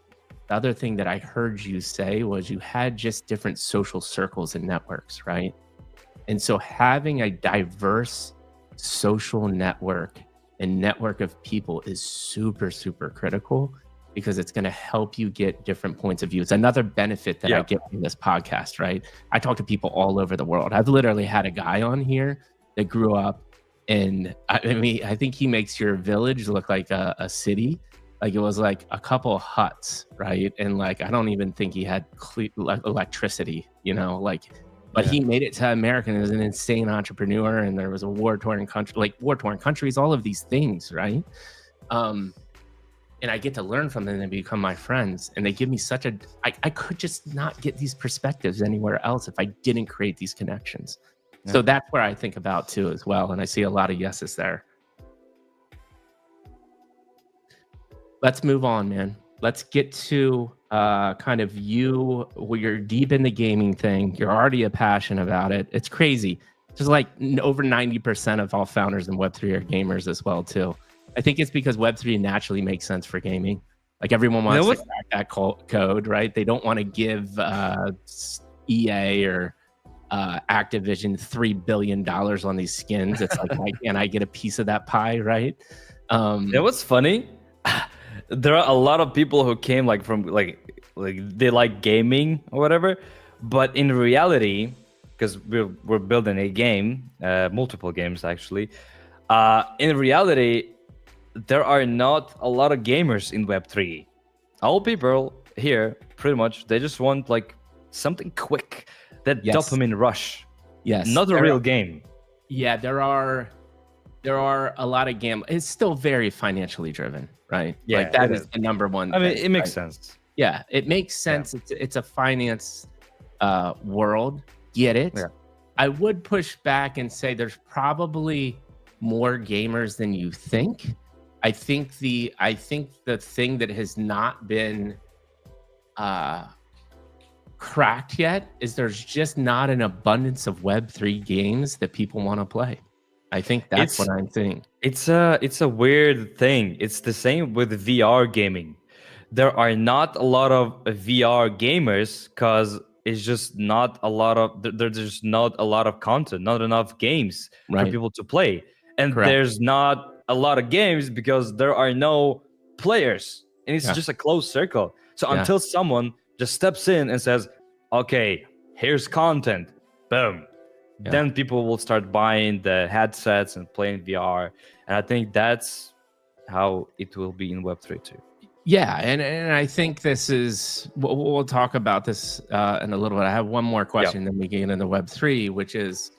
the other thing that I heard you say was you had just different social circles and networks, right? And so having a diverse social network and network of people is super, super critical, because it's going to help you get different points of view. It's another benefit that I get from this podcast, right? I talk to people all over the world. I've literally had a guy on here that grew up in, I think he makes your village look like a city. It was a couple of huts, right? And I don't even think he had electricity, But he made it to America and is an insane entrepreneur. And there was a war-torn country, like war-torn countries, all of these things, right? And I get to learn from them and become my friends. And they give me such a, I could just not get these perspectives anywhere else if I didn't create these connections. Yeah. So that's where I think about too as well. And I see a lot of yeses there. Let's move on, man. Let's get to kind of you, where you're deep in the gaming thing. You're already a passion about it. It's crazy. Just like over 90% of all founders in Web3 are gamers as well too. I think it's because Web3 naturally makes sense for gaming. Like everyone wants to crack that code, right? They don't want to give EA or Activision $3 billion on these skins. It's like, why can't I get a piece of that pie, right? What's funny? There are a lot of people who came like from like they like gaming or whatever, but in reality, because we're building a game, multiple games actually. In reality, there are not a lot of gamers in Web3. All people here, pretty much, they just want like something quick, that dopamine rush. Yes, not a real game. Yeah, there are a lot of it's still very financially driven, right? Yeah, like that is the number one. I mean, it makes sense. Yeah, it makes sense. Yeah. It's a finance world. Get it? Yeah. I would push back and say there's probably more gamers than you think. I think the thing that has not been cracked yet is there's just not an abundance of Web3 games that people want to play. I think that's what I'm saying. It's a weird thing. It's the same with VR gaming. There are not a lot of VR gamers because it's just not a lot of there's just not a lot of content, not enough games for people to play. And there's not a lot of games because there are no players, and it's just a closed circle. So until someone just steps in and says, okay, here's content, boom, then people will start buying the headsets and playing VR. And I think that's how it will be in Web3 too. Yeah, and I think this is, we'll talk about this in a little bit. I have one more question, then we get into Web3, which is,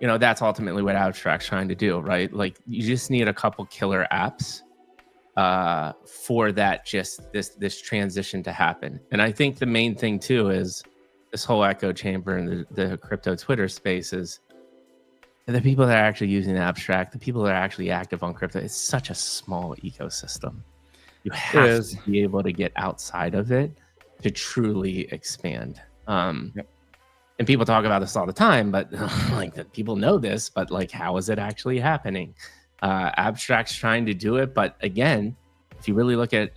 that's ultimately what Abstract's trying to do, right? Like, you just need a couple killer apps for that, just this transition to happen. And I think the main thing too is this whole echo chamber and the crypto Twitter space is the people that are actually using Abstract, the people that are actually active on crypto. It's such a small ecosystem. You have to be able to get outside of it to truly expand. And people talk about this all the time, but like people know this, but like, how is it actually happening? Abstract's trying to do it, but again, if you really look at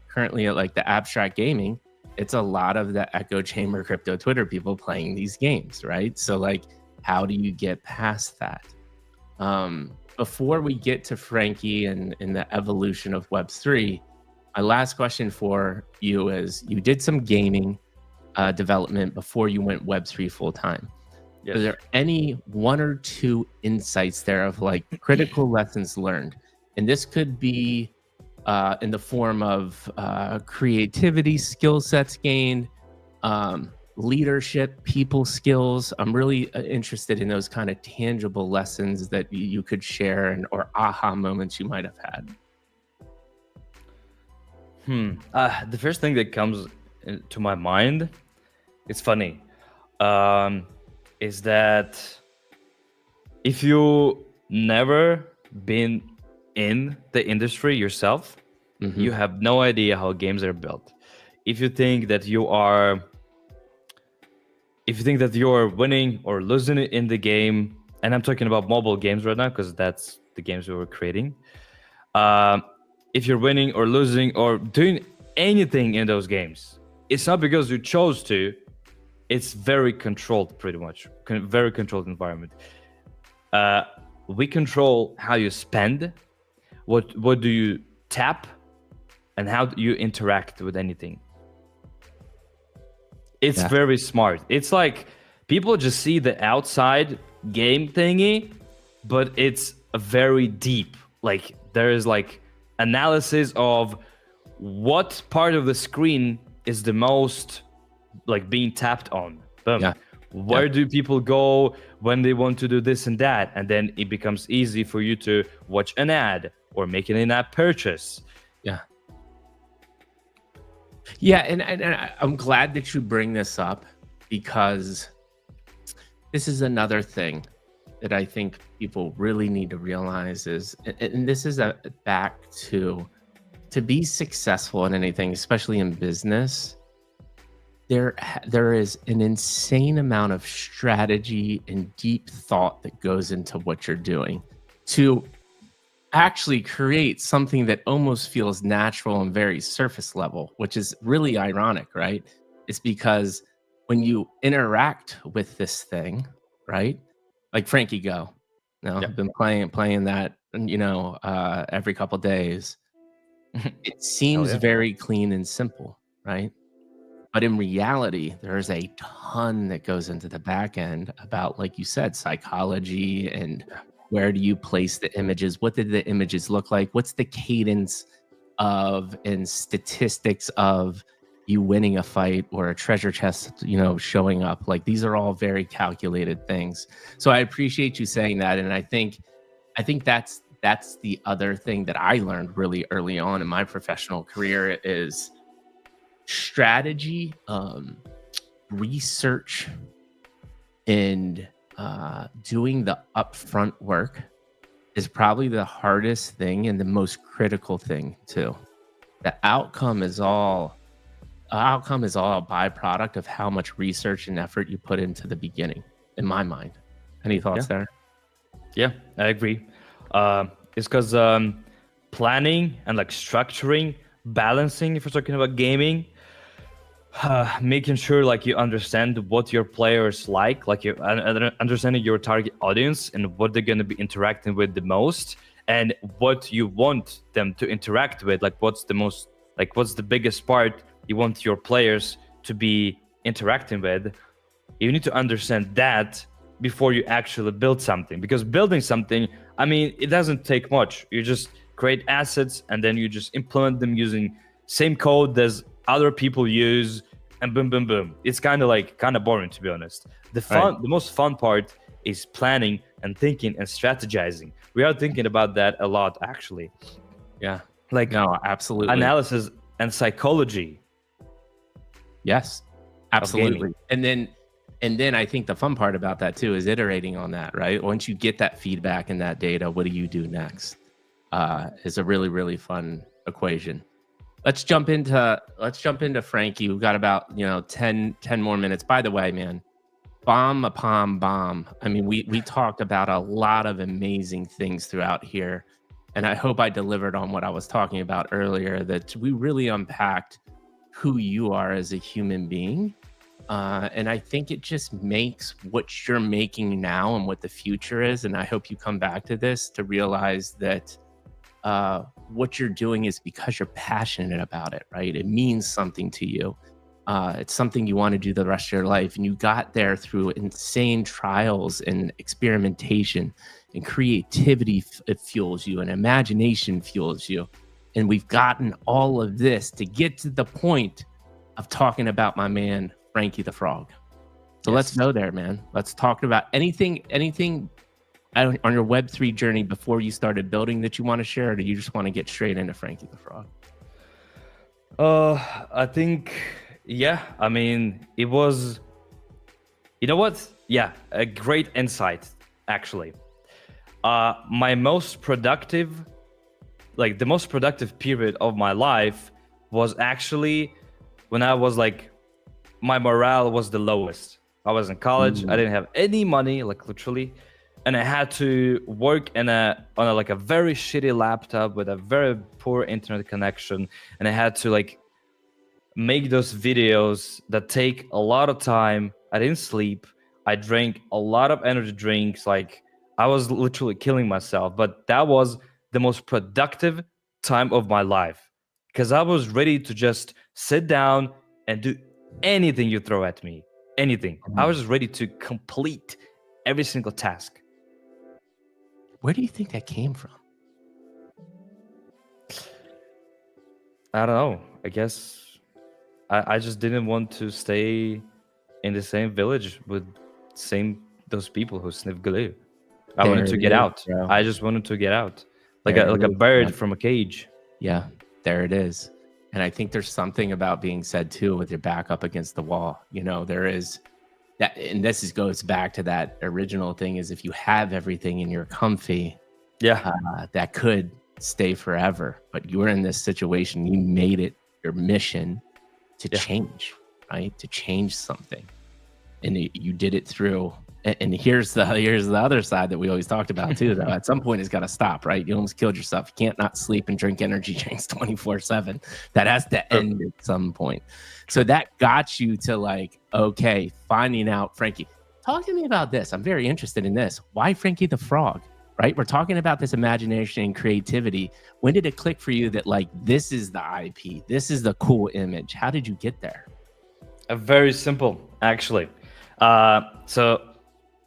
currently at like the Abstract gaming, it's a lot of the echo chamber crypto Twitter people playing these games, right? So like, how do you get past that? Before we get to Frankie and the evolution of Web3, my last question for you is, you did some gaming development before you went Web3 full time. Yes. Are there any one or two insights there of like critical lessons learned? And this could be in the form of creativity, skill sets gained, leadership, people skills. I'm really interested in those kind of tangible lessons that you could share, and or aha moments you might have had. The first thing that comes to my mind, it's funny, is that if you never been in the industry yourself, you have no idea how games are built. If you think that you're winning or losing in the game, and I'm talking about mobile games right now because that's the games we were creating. If you're winning or losing or doing anything in those games, it's not because you chose to. It's very controlled, pretty much. Very controlled environment. We control how you spend, what do you tap, and how do you interact with anything. It's very smart. It's like people just see the outside game thingy, but it's very deep. Like there is like analysis of what part of the screen is the most like being tapped on. Boom. Yeah. Where do people go when they want to do this and that? And then it becomes easy for you to watch an ad or make an in-app purchase. Yeah. Yeah, and I'm glad that you bring this up, because this is another thing that I think people really need to realize is, and this is back to be successful in anything, especially in business, there is an insane amount of strategy and deep thought that goes into what you're doing to actually create something that almost feels natural and very surface level, which is really ironic, right? It's because when you interact with this thing, right? Like Frankie Go. I've been playing that, every couple days. It seems very clean and simple, right? But in reality, there's a ton that goes into the back end about, like you said, psychology and where do you place the images? What did the images look like? What's the cadence of and statistics of you winning a fight or a treasure chest, showing up? Like, these are all very calculated things. So I appreciate you saying that. And I think that's the other thing that I learned really early on in my professional career is strategy, research, and doing the upfront work is probably the hardest thing and the most critical thing too. The outcome is all a byproduct of how much research and effort you put into the beginning, in my mind. Any thoughts there? Yeah, I agree. It's because planning and like structuring, balancing, if we're talking about gaming, making sure like you understand what your players like you understanding your target audience and what they're going to be interacting with the most and what you want them to interact with, like what's the biggest part you want your players to be interacting with. You need to understand that before you actually build something, because building something, I mean, it doesn't take much. You just create assets and then you just implement them using same code as other people use, and boom, boom, boom. It's kind of boring, to be honest. The most fun part is planning and thinking and strategizing. We are thinking about that a lot, actually. Yeah. No, absolutely. Analysis and psychology. Yes, absolutely. And then I think the fun part about that too is iterating on that, right? Once you get that feedback and that data, what do you do next? Is a really, really fun equation. Let's jump into Frankie. We've got about 10 more minutes. By the way, man, bomb upon bomb. I mean, we talked about a lot of amazing things throughout here, and I hope I delivered on what I was talking about earlier, that we really unpacked who you are as a human being. And I think it just makes what you're making now and what the future is. And I hope you come back to this to realize that what you're doing is because you're passionate about it, right? It means something to you. It's something you want to do the rest of your life. And you got there through insane trials and experimentation, and creativity it fuels you, and imagination fuels you. And we've gotten all of this to get to the point of talking about my man, Frankie the Frog. So let's go there, man. Let's talk about anything on your Web3 journey before you started building that you want to share, or do you just want to get straight into Frankie the Frog? I think, I mean, it was, you know what? Yeah, a great insight, actually. The most productive period of my life was actually when I was my morale was the lowest. I was in college. I didn't have any money, literally. And I had to work on a very shitty laptop with a very poor internet connection. And I had to make those videos that take a lot of time. I didn't sleep. I drank a lot of energy drinks. I was literally killing myself. But that was the most productive time of my life, because I was ready to just sit down and do anything you throw at me. Anything. I was ready to complete every single task. Where do you think that came from? I don't know. I guess I just didn't want to stay in the same village with those people who sniff glue. I wanted to get out. Bro. I just wanted to get out, like a bird from a cage. Yeah, there it is. And I think there's something about being said too with your back up against the wall. You know, there is that, and goes back to that original thing: is if you have everything and you're comfy, that could stay forever. But you were in this situation; you made it your mission to change, right? To change something, and you did it through. And here's the other side that we always talked about too, though. At some point, it's got to stop, right? You almost killed yourself. You can't not sleep and drink energy drinks 24/7. That has to end at some point. So that got you to like, okay, finding out, Frankie, talk to me about this. I'm very interested in this. Why Frankie the Frog, right? We're talking about this imagination and creativity. When did it click for you that like, this is the IP, this is the cool image? How did you get there? Very simple, actually. So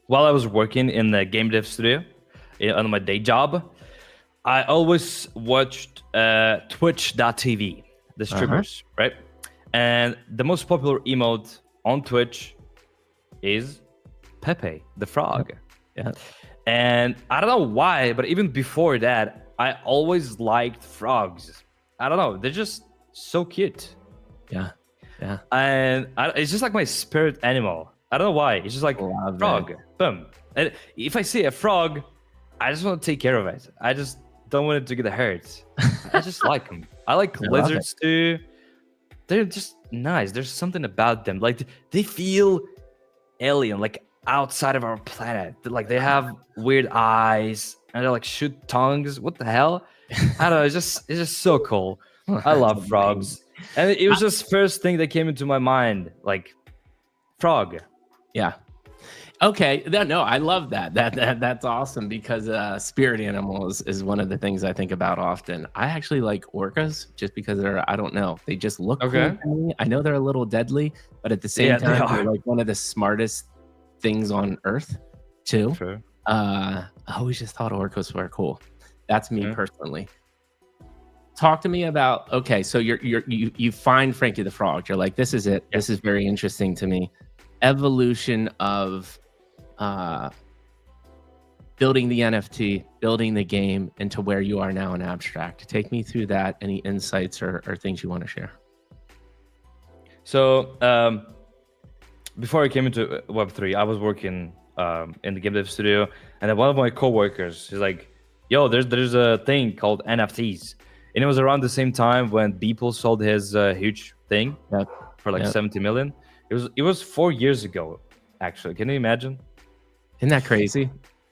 while I was working in the game dev studio on my day job, I always watched Twitch.tv, the streamers, right? And the most popular emote on Twitch is Pepe the Frog. Yeah. And I don't know why, but even before that, I always liked frogs. I don't know. They're just so cute. Yeah. Yeah. And it's just like my spirit animal. I don't know why. It's just like frog. Boom. And if I see a frog, I just want to take care of it. I just don't want it to get hurt. I just like them. I like lizards too. They're just nice. There's something about them. Like they feel alien, like outside of our planet. Like they have weird eyes and they're like shoot tongues. What the hell? I don't know. It's just so cool. I love frogs. And it was just first thing that came into my mind, like frog. Yeah. Okay. No, I love that. That's awesome because spirit animals is one of the things I think about often. I actually like orcas just because I don't know. They just look cool to me. I know they're a little deadly, but at the same time, they're like one of the smartest things on Earth too. Sure. I always just thought orcas were cool. That's me personally. Talk to me about, okay, so you find Frankie the Frog. You're like, this is it. This is very interesting to me. Evolution of building the NFT, building the game into where you are now in abstract. Take me through that. Any insights or things you want to share? So before I came into Web3, I was working in the game dev studio, and then one of my coworkers is like, yo, there's a thing called NFTs. And it was around the same time when Beeple sold his huge thing for like 70 million. It was 4 years ago, actually. Can you imagine? Isn't that crazy?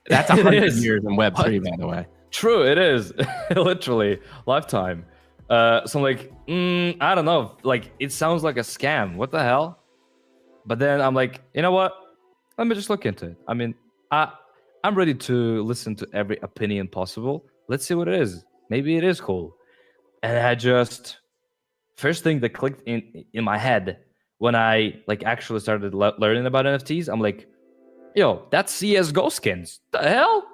That's 100 years in Web3, by the way. True, it is. Literally, lifetime. So I'm like, I don't know. Like, it sounds like a scam. What the hell? But then I'm like, you know what? Let me just look into it. I mean, I'm ready to listen to every opinion possible. Let's see what it is. Maybe it is cool. And I just, first thing that clicked in my head when I like actually started learning about NFTs, I'm like, yo, that's CSGO skins. The hell?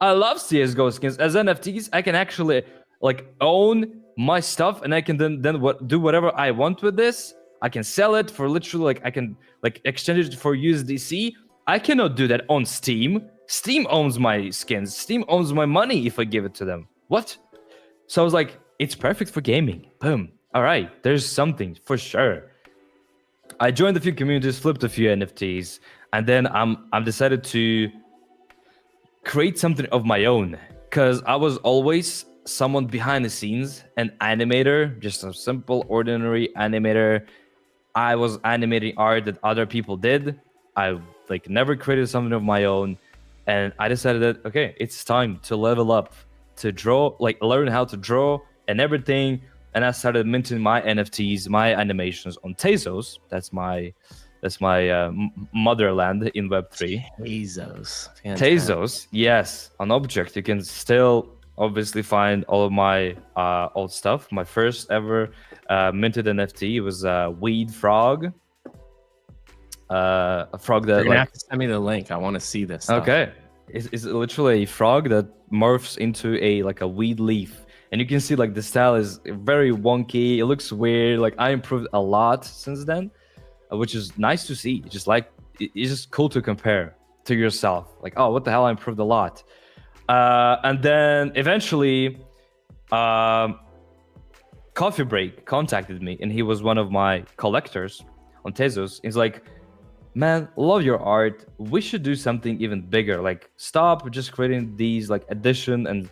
I love CSGO skins. As NFTs, I can actually like own my stuff, and I can then do whatever I want with this. I can sell it for literally like I can like exchange it for USDC. I cannot do that on Steam. Steam owns my skins. Steam owns my money if I give it to them. What? So I was like, it's perfect for gaming. Boom. All right, there's something for sure. I joined a few communities, flipped a few NFTs, and then I'm decided to create something of my own, because I was always someone behind the scenes, an animator, just a simple, ordinary animator. I was animating art that other people did. I like never created something of my own, and I decided that okay, it's time to level up, to draw, like learn how to draw and everything. And I started minting my NFTs, my animations on Tezos. That's my motherland in Web3. Tezos. Tezos, yes, an object. You can still obviously find all of my old stuff. My first ever minted NFT was a weed frog. A frog that you're gonna have to send me the link. I want to see this stuff. Okay, it's literally a frog that morphs into a weed leaf. And you can see like the style is very wonky. It looks weird. Like I improved a lot since then, which is nice to see. Just like it's just cool to compare to yourself. Like, oh, what the hell, I improved a lot. And then eventually, Coffee Break contacted me, and he was one of my collectors on Tezos. He's like, man, love your art. We should do something even bigger. Like, stop just creating these like edition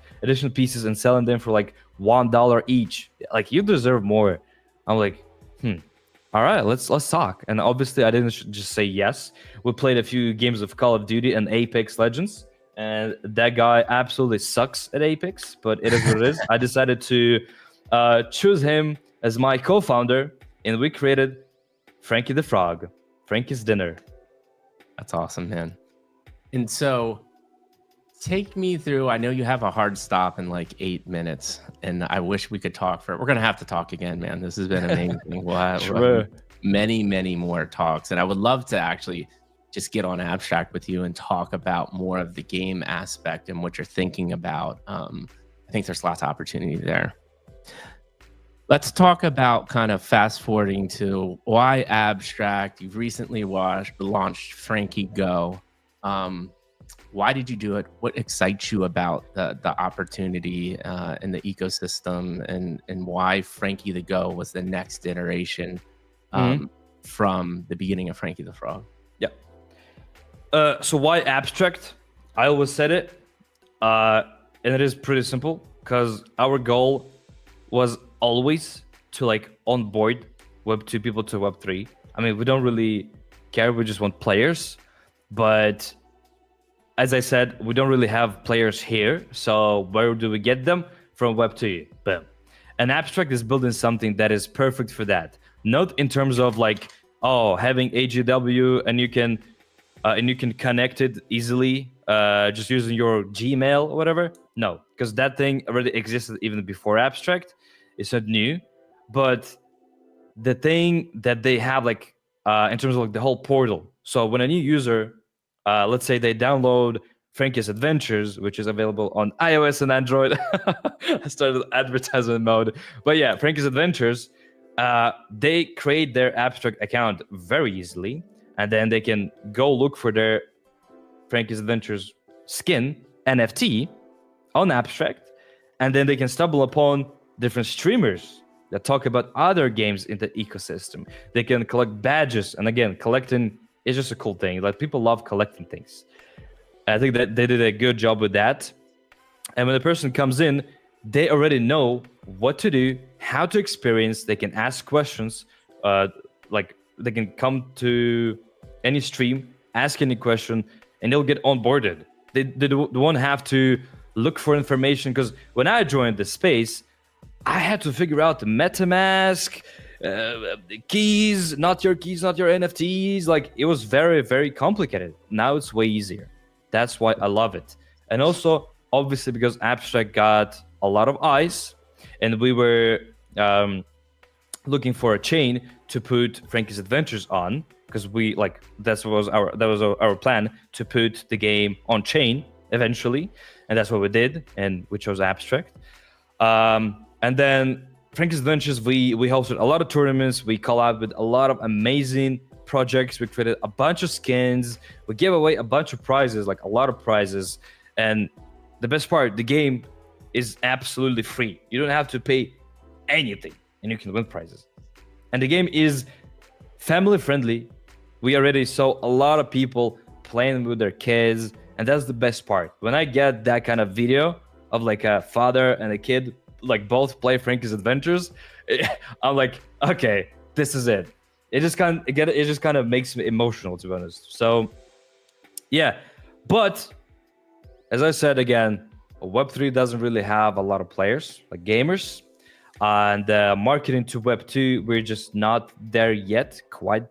pieces and selling them for like $1 each. Like, you deserve more. I'm like, all right, let's talk. And obviously, I didn't just say yes. We played a few games of Call of Duty and Apex Legends, and that guy absolutely sucks at Apex. But it is what it is. I decided to choose him as my co-founder, and we created Frankie the Frog. Frankie's Dinner. That's awesome, man. And so take me through, I know you have a hard stop in like 8 minutes, and I wish we could talk we're going to have to talk again, man. This has been amazing. We'll have many, many more talks. And I would love to actually just get on Abstract with you and talk about more of the game aspect and what you're thinking about. I think there's lots of opportunity there. Let's talk about kind of fast forwarding to why Abstract. You've recently launched Frankie Go. Why did you do it? What excites you about the opportunity in the ecosystem, and why Frankie the Go was the next iteration from the beginning of Frankie the Frog? Yeah. So why Abstract? I always said it, and it is pretty simple because our goal was always to like onboard Web2 people to Web3. I mean, we don't really care. We just want players. But as I said, we don't really have players here. So where do we get them? From Web2. Boom. And Abstract is building something that is perfect for that. Not in terms of like, oh, having AGW and you can connect it easily just using your Gmail or whatever. No, because that thing already existed even before Abstract. It's not new, but the thing that they have, like in terms of like the whole portal. So when a new user, let's say they download Frankie's Adventures, which is available on iOS and Android. I started advertisement mode, but yeah, Frankie's Adventures. They create their Abstract account very easily, and then they can go look for their Frankie's Adventures skin NFT on Abstract, and then they can stumble upon different streamers that talk about other games in the ecosystem. They can collect badges, and again, collecting is just a cool thing. Like, people love collecting things. I think that they did a good job with that. And when the person comes in, they already know what to do, how to experience. They can ask questions. Like, they can come to any stream, ask any question, and they'll get onboarded. They won't have to look for information, because when I joined the space, I had to figure out the MetaMask, the keys, not your NFTs. Like, it was very, very complicated. Now it's way easier. That's why I love it. And also, obviously, because Abstract got a lot of eyes, and we were looking for a chain to put Frankie's Adventures on, because we like that was our plan, to put the game on chain eventually, and that's what we did, and we chose Abstract. And then Frankie's Adventures, we hosted a lot of tournaments. We collabed with a lot of amazing projects. We created a bunch of skins. We gave away a bunch of prizes, like a lot of prizes. And the best part, the game is absolutely free. You don't have to pay anything, and you can win prizes. And the game is family friendly. We already saw a lot of people playing with their kids, and that's the best part. When I get that kind of video of like a father and a kid, like both play Frankie's Adventures, I'm like, okay, this is it. It just kind of makes me emotional, to be honest. So yeah, but as I said again, Web3 doesn't really have a lot of players, like gamers, and marketing to Web2, we're just not there yet, quite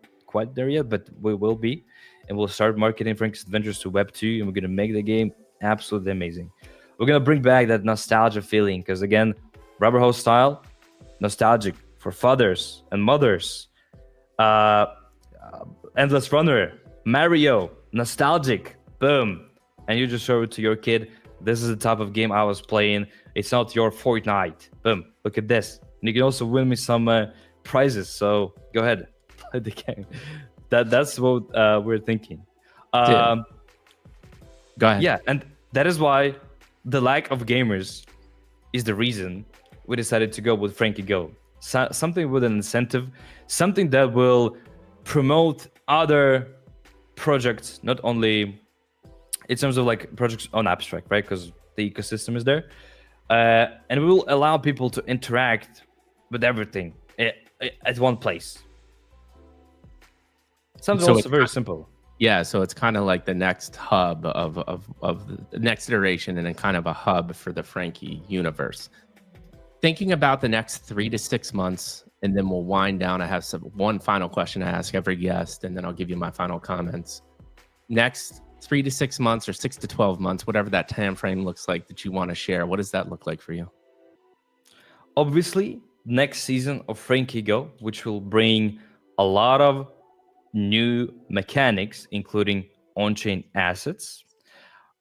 there yet, but we will be, and we'll start marketing Frankie's Adventures to Web2, and we're gonna make the game absolutely amazing. We're gonna bring back that nostalgia feeling, because again, Rubber Hose style, nostalgic for fathers and mothers. Endless Runner, Mario, nostalgic, boom. And you just show it to your kid. This is the type of game I was playing. It's not your Fortnite. Boom, look at this. And you can also win me some prizes. So go ahead, play the game. that's what we're thinking. Go ahead. Yeah, and that is why the lack of gamers is the reason we decided to go with Frankie Go. Something with an incentive, something that will promote other projects, not only in terms of like projects on Abstract, right? Because the ecosystem is there. And we will allow people to interact with everything at one place. Something also very simple. Yeah, so it's kind of like the next hub of the next iteration, and then kind of a hub for the Frankie universe. Thinking about the next 3 to 6 months, and then we'll wind down. I have one final question to ask every guest, and then I'll give you my final comments. Next 3 to 6 months, or 6 to 12 months, whatever that time frame looks like that you want to share. What does that look like for you? Obviously, next season of Frankie Go, which will bring a lot of new mechanics, including on-chain assets,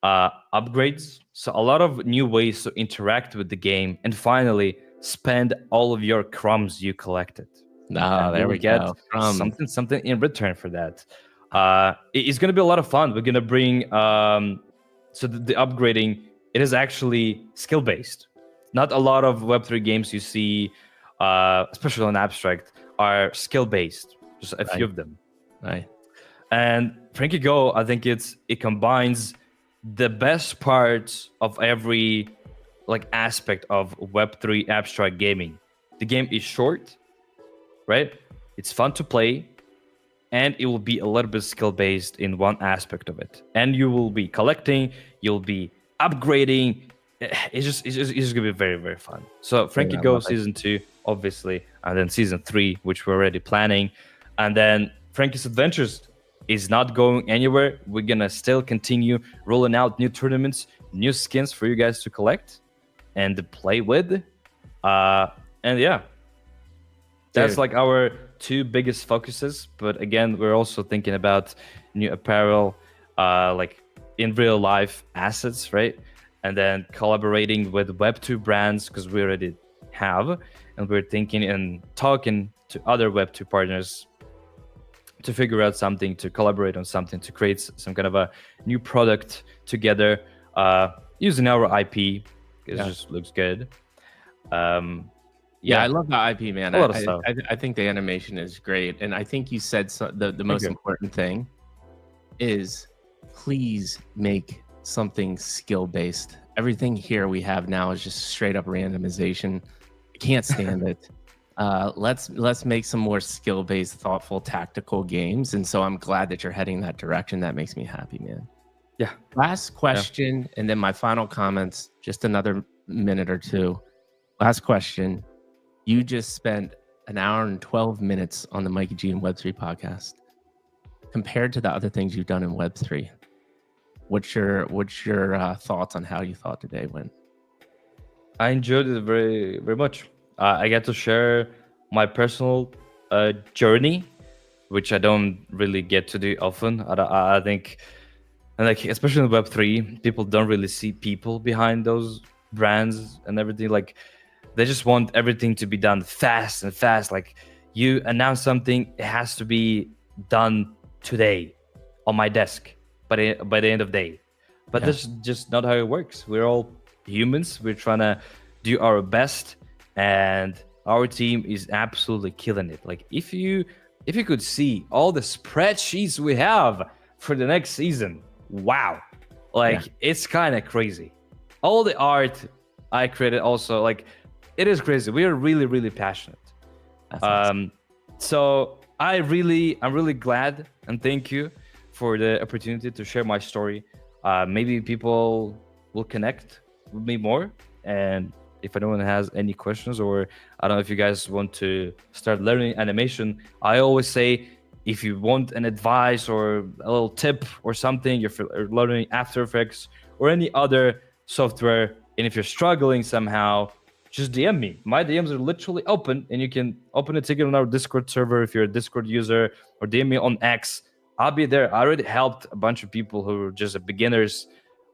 upgrades, so a lot of new ways to interact with the game, and finally spend all of your crumbs you collected. There we get go. something in return for that. It's going to be a lot of fun. We're going to bring so the upgrading, it is actually skill based. Not a lot of web3 games you see, especially on Abstract, are skill based. Just a few of them. Right. And Frankie Go, I think it combines the best parts of every like aspect of Web3 abstract gaming. The game is short, right? It's fun to play, and it will be a little bit skill based in one aspect of it. And you will be collecting, you'll be upgrading. It's just gonna be very, very fun. So Frankie Go season 2, obviously, and then season 3, which we're already planning, and then Frankie's Adventures is not going anywhere. We're gonna still continue rolling out new tournaments, new skins for you guys to collect and to play with. And yeah, that's like our 2 biggest focuses. But again, we're also thinking about new apparel, like in real life assets, right? And then collaborating with Web2 brands, because we already have, and we're thinking and talking to other Web2 partners to figure out something, to collaborate on something, to create some kind of a new product together, using our IP, because it just looks good. Yeah, I love the IP, man. I think the animation is great. And I think you said the most important thing is please make something skill-based. Everything here we have now is just straight up randomization. I can't stand it. Let's make some more skill-based, thoughtful, tactical games. And so I'm glad that you're heading that direction. That makes me happy, man. Yeah. Last question, and then my final comments, just another minute or two. Last question. You just spent an hour and 12 minutes on the MikeyG and Web3 podcast. Compared to the other things you've done in Web3, what's your thoughts on how you thought today went? I enjoyed it very, very much. I get to share my personal journey, which I don't really get to do often. I think, and like especially in Web3, people don't really see people behind those brands and everything. Like they just want everything to be done fast and fast. Like you announce something, it has to be done today on my desk by the end of the day. But that's just not how it works. We're all humans. We're trying to do our best, and our team is absolutely killing it. Like if you could see all the spreadsheets we have for the next season, wow, like it's kind of crazy. All the art I created also, like it is crazy. We are really, really passionate. That's awesome. So I'm really glad, and thank you for the opportunity to share my story. Maybe people will connect with me more, and if anyone has any questions, or I don't know if you guys want to start learning animation, I always say if you want an advice or a little tip or something, if you're learning After Effects or any other software, and if you're struggling somehow, just DM me. My DMs are literally open, and you can open a ticket on our Discord server if you're a Discord user, or DM me on X. I'll be there. I already helped a bunch of people who are just beginners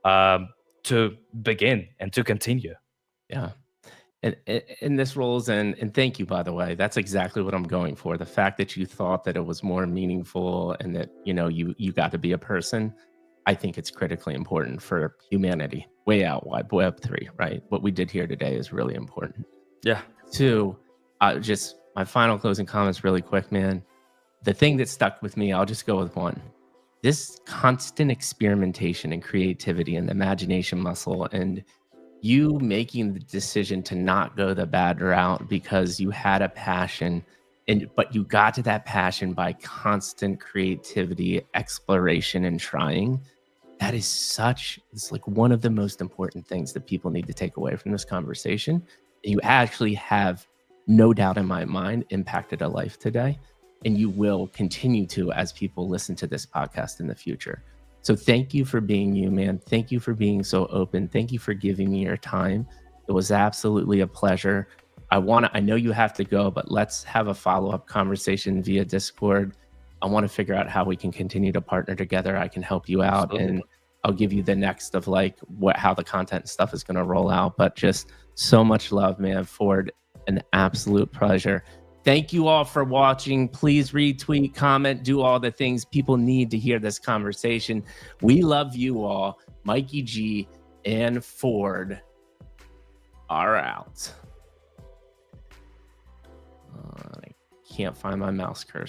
to begin and to continue. Yeah. And this rolls in, and thank you, by the way. That's exactly what I'm going for. The fact that you thought that it was more meaningful and that, you got to be a person, I think it's critically important for humanity. Way out wide, web3, right? What we did here today is really important. Yeah. Two, just my final closing comments really quick, man. The thing that stuck with me, I'll just go with one. This constant experimentation and creativity and the imagination muscle, and you making the decision to not go the bad route because you had a passion, but you got to that passion by constant creativity, exploration, and trying. That is it's like one of the most important things that people need to take away from this conversation. You actually have, no doubt in my mind, impacted a life today, and you will continue to as people listen to this podcast in the future. So thank you for being you, man. Thank you for being so open. Thank you for giving me your time. It was absolutely a pleasure. I know you have to go, but let's have a follow-up conversation via Discord. I want to figure out how we can continue to partner together. I can help you out, and I'll give you the next of how the content stuff is going to roll out. But just so much love, man. Ford, an absolute pleasure. Thank you all for watching. Please retweet, comment, do all the things. People need to hear this conversation. We love you all. MikeyG and Ford are out. I can't find my mouse cursor.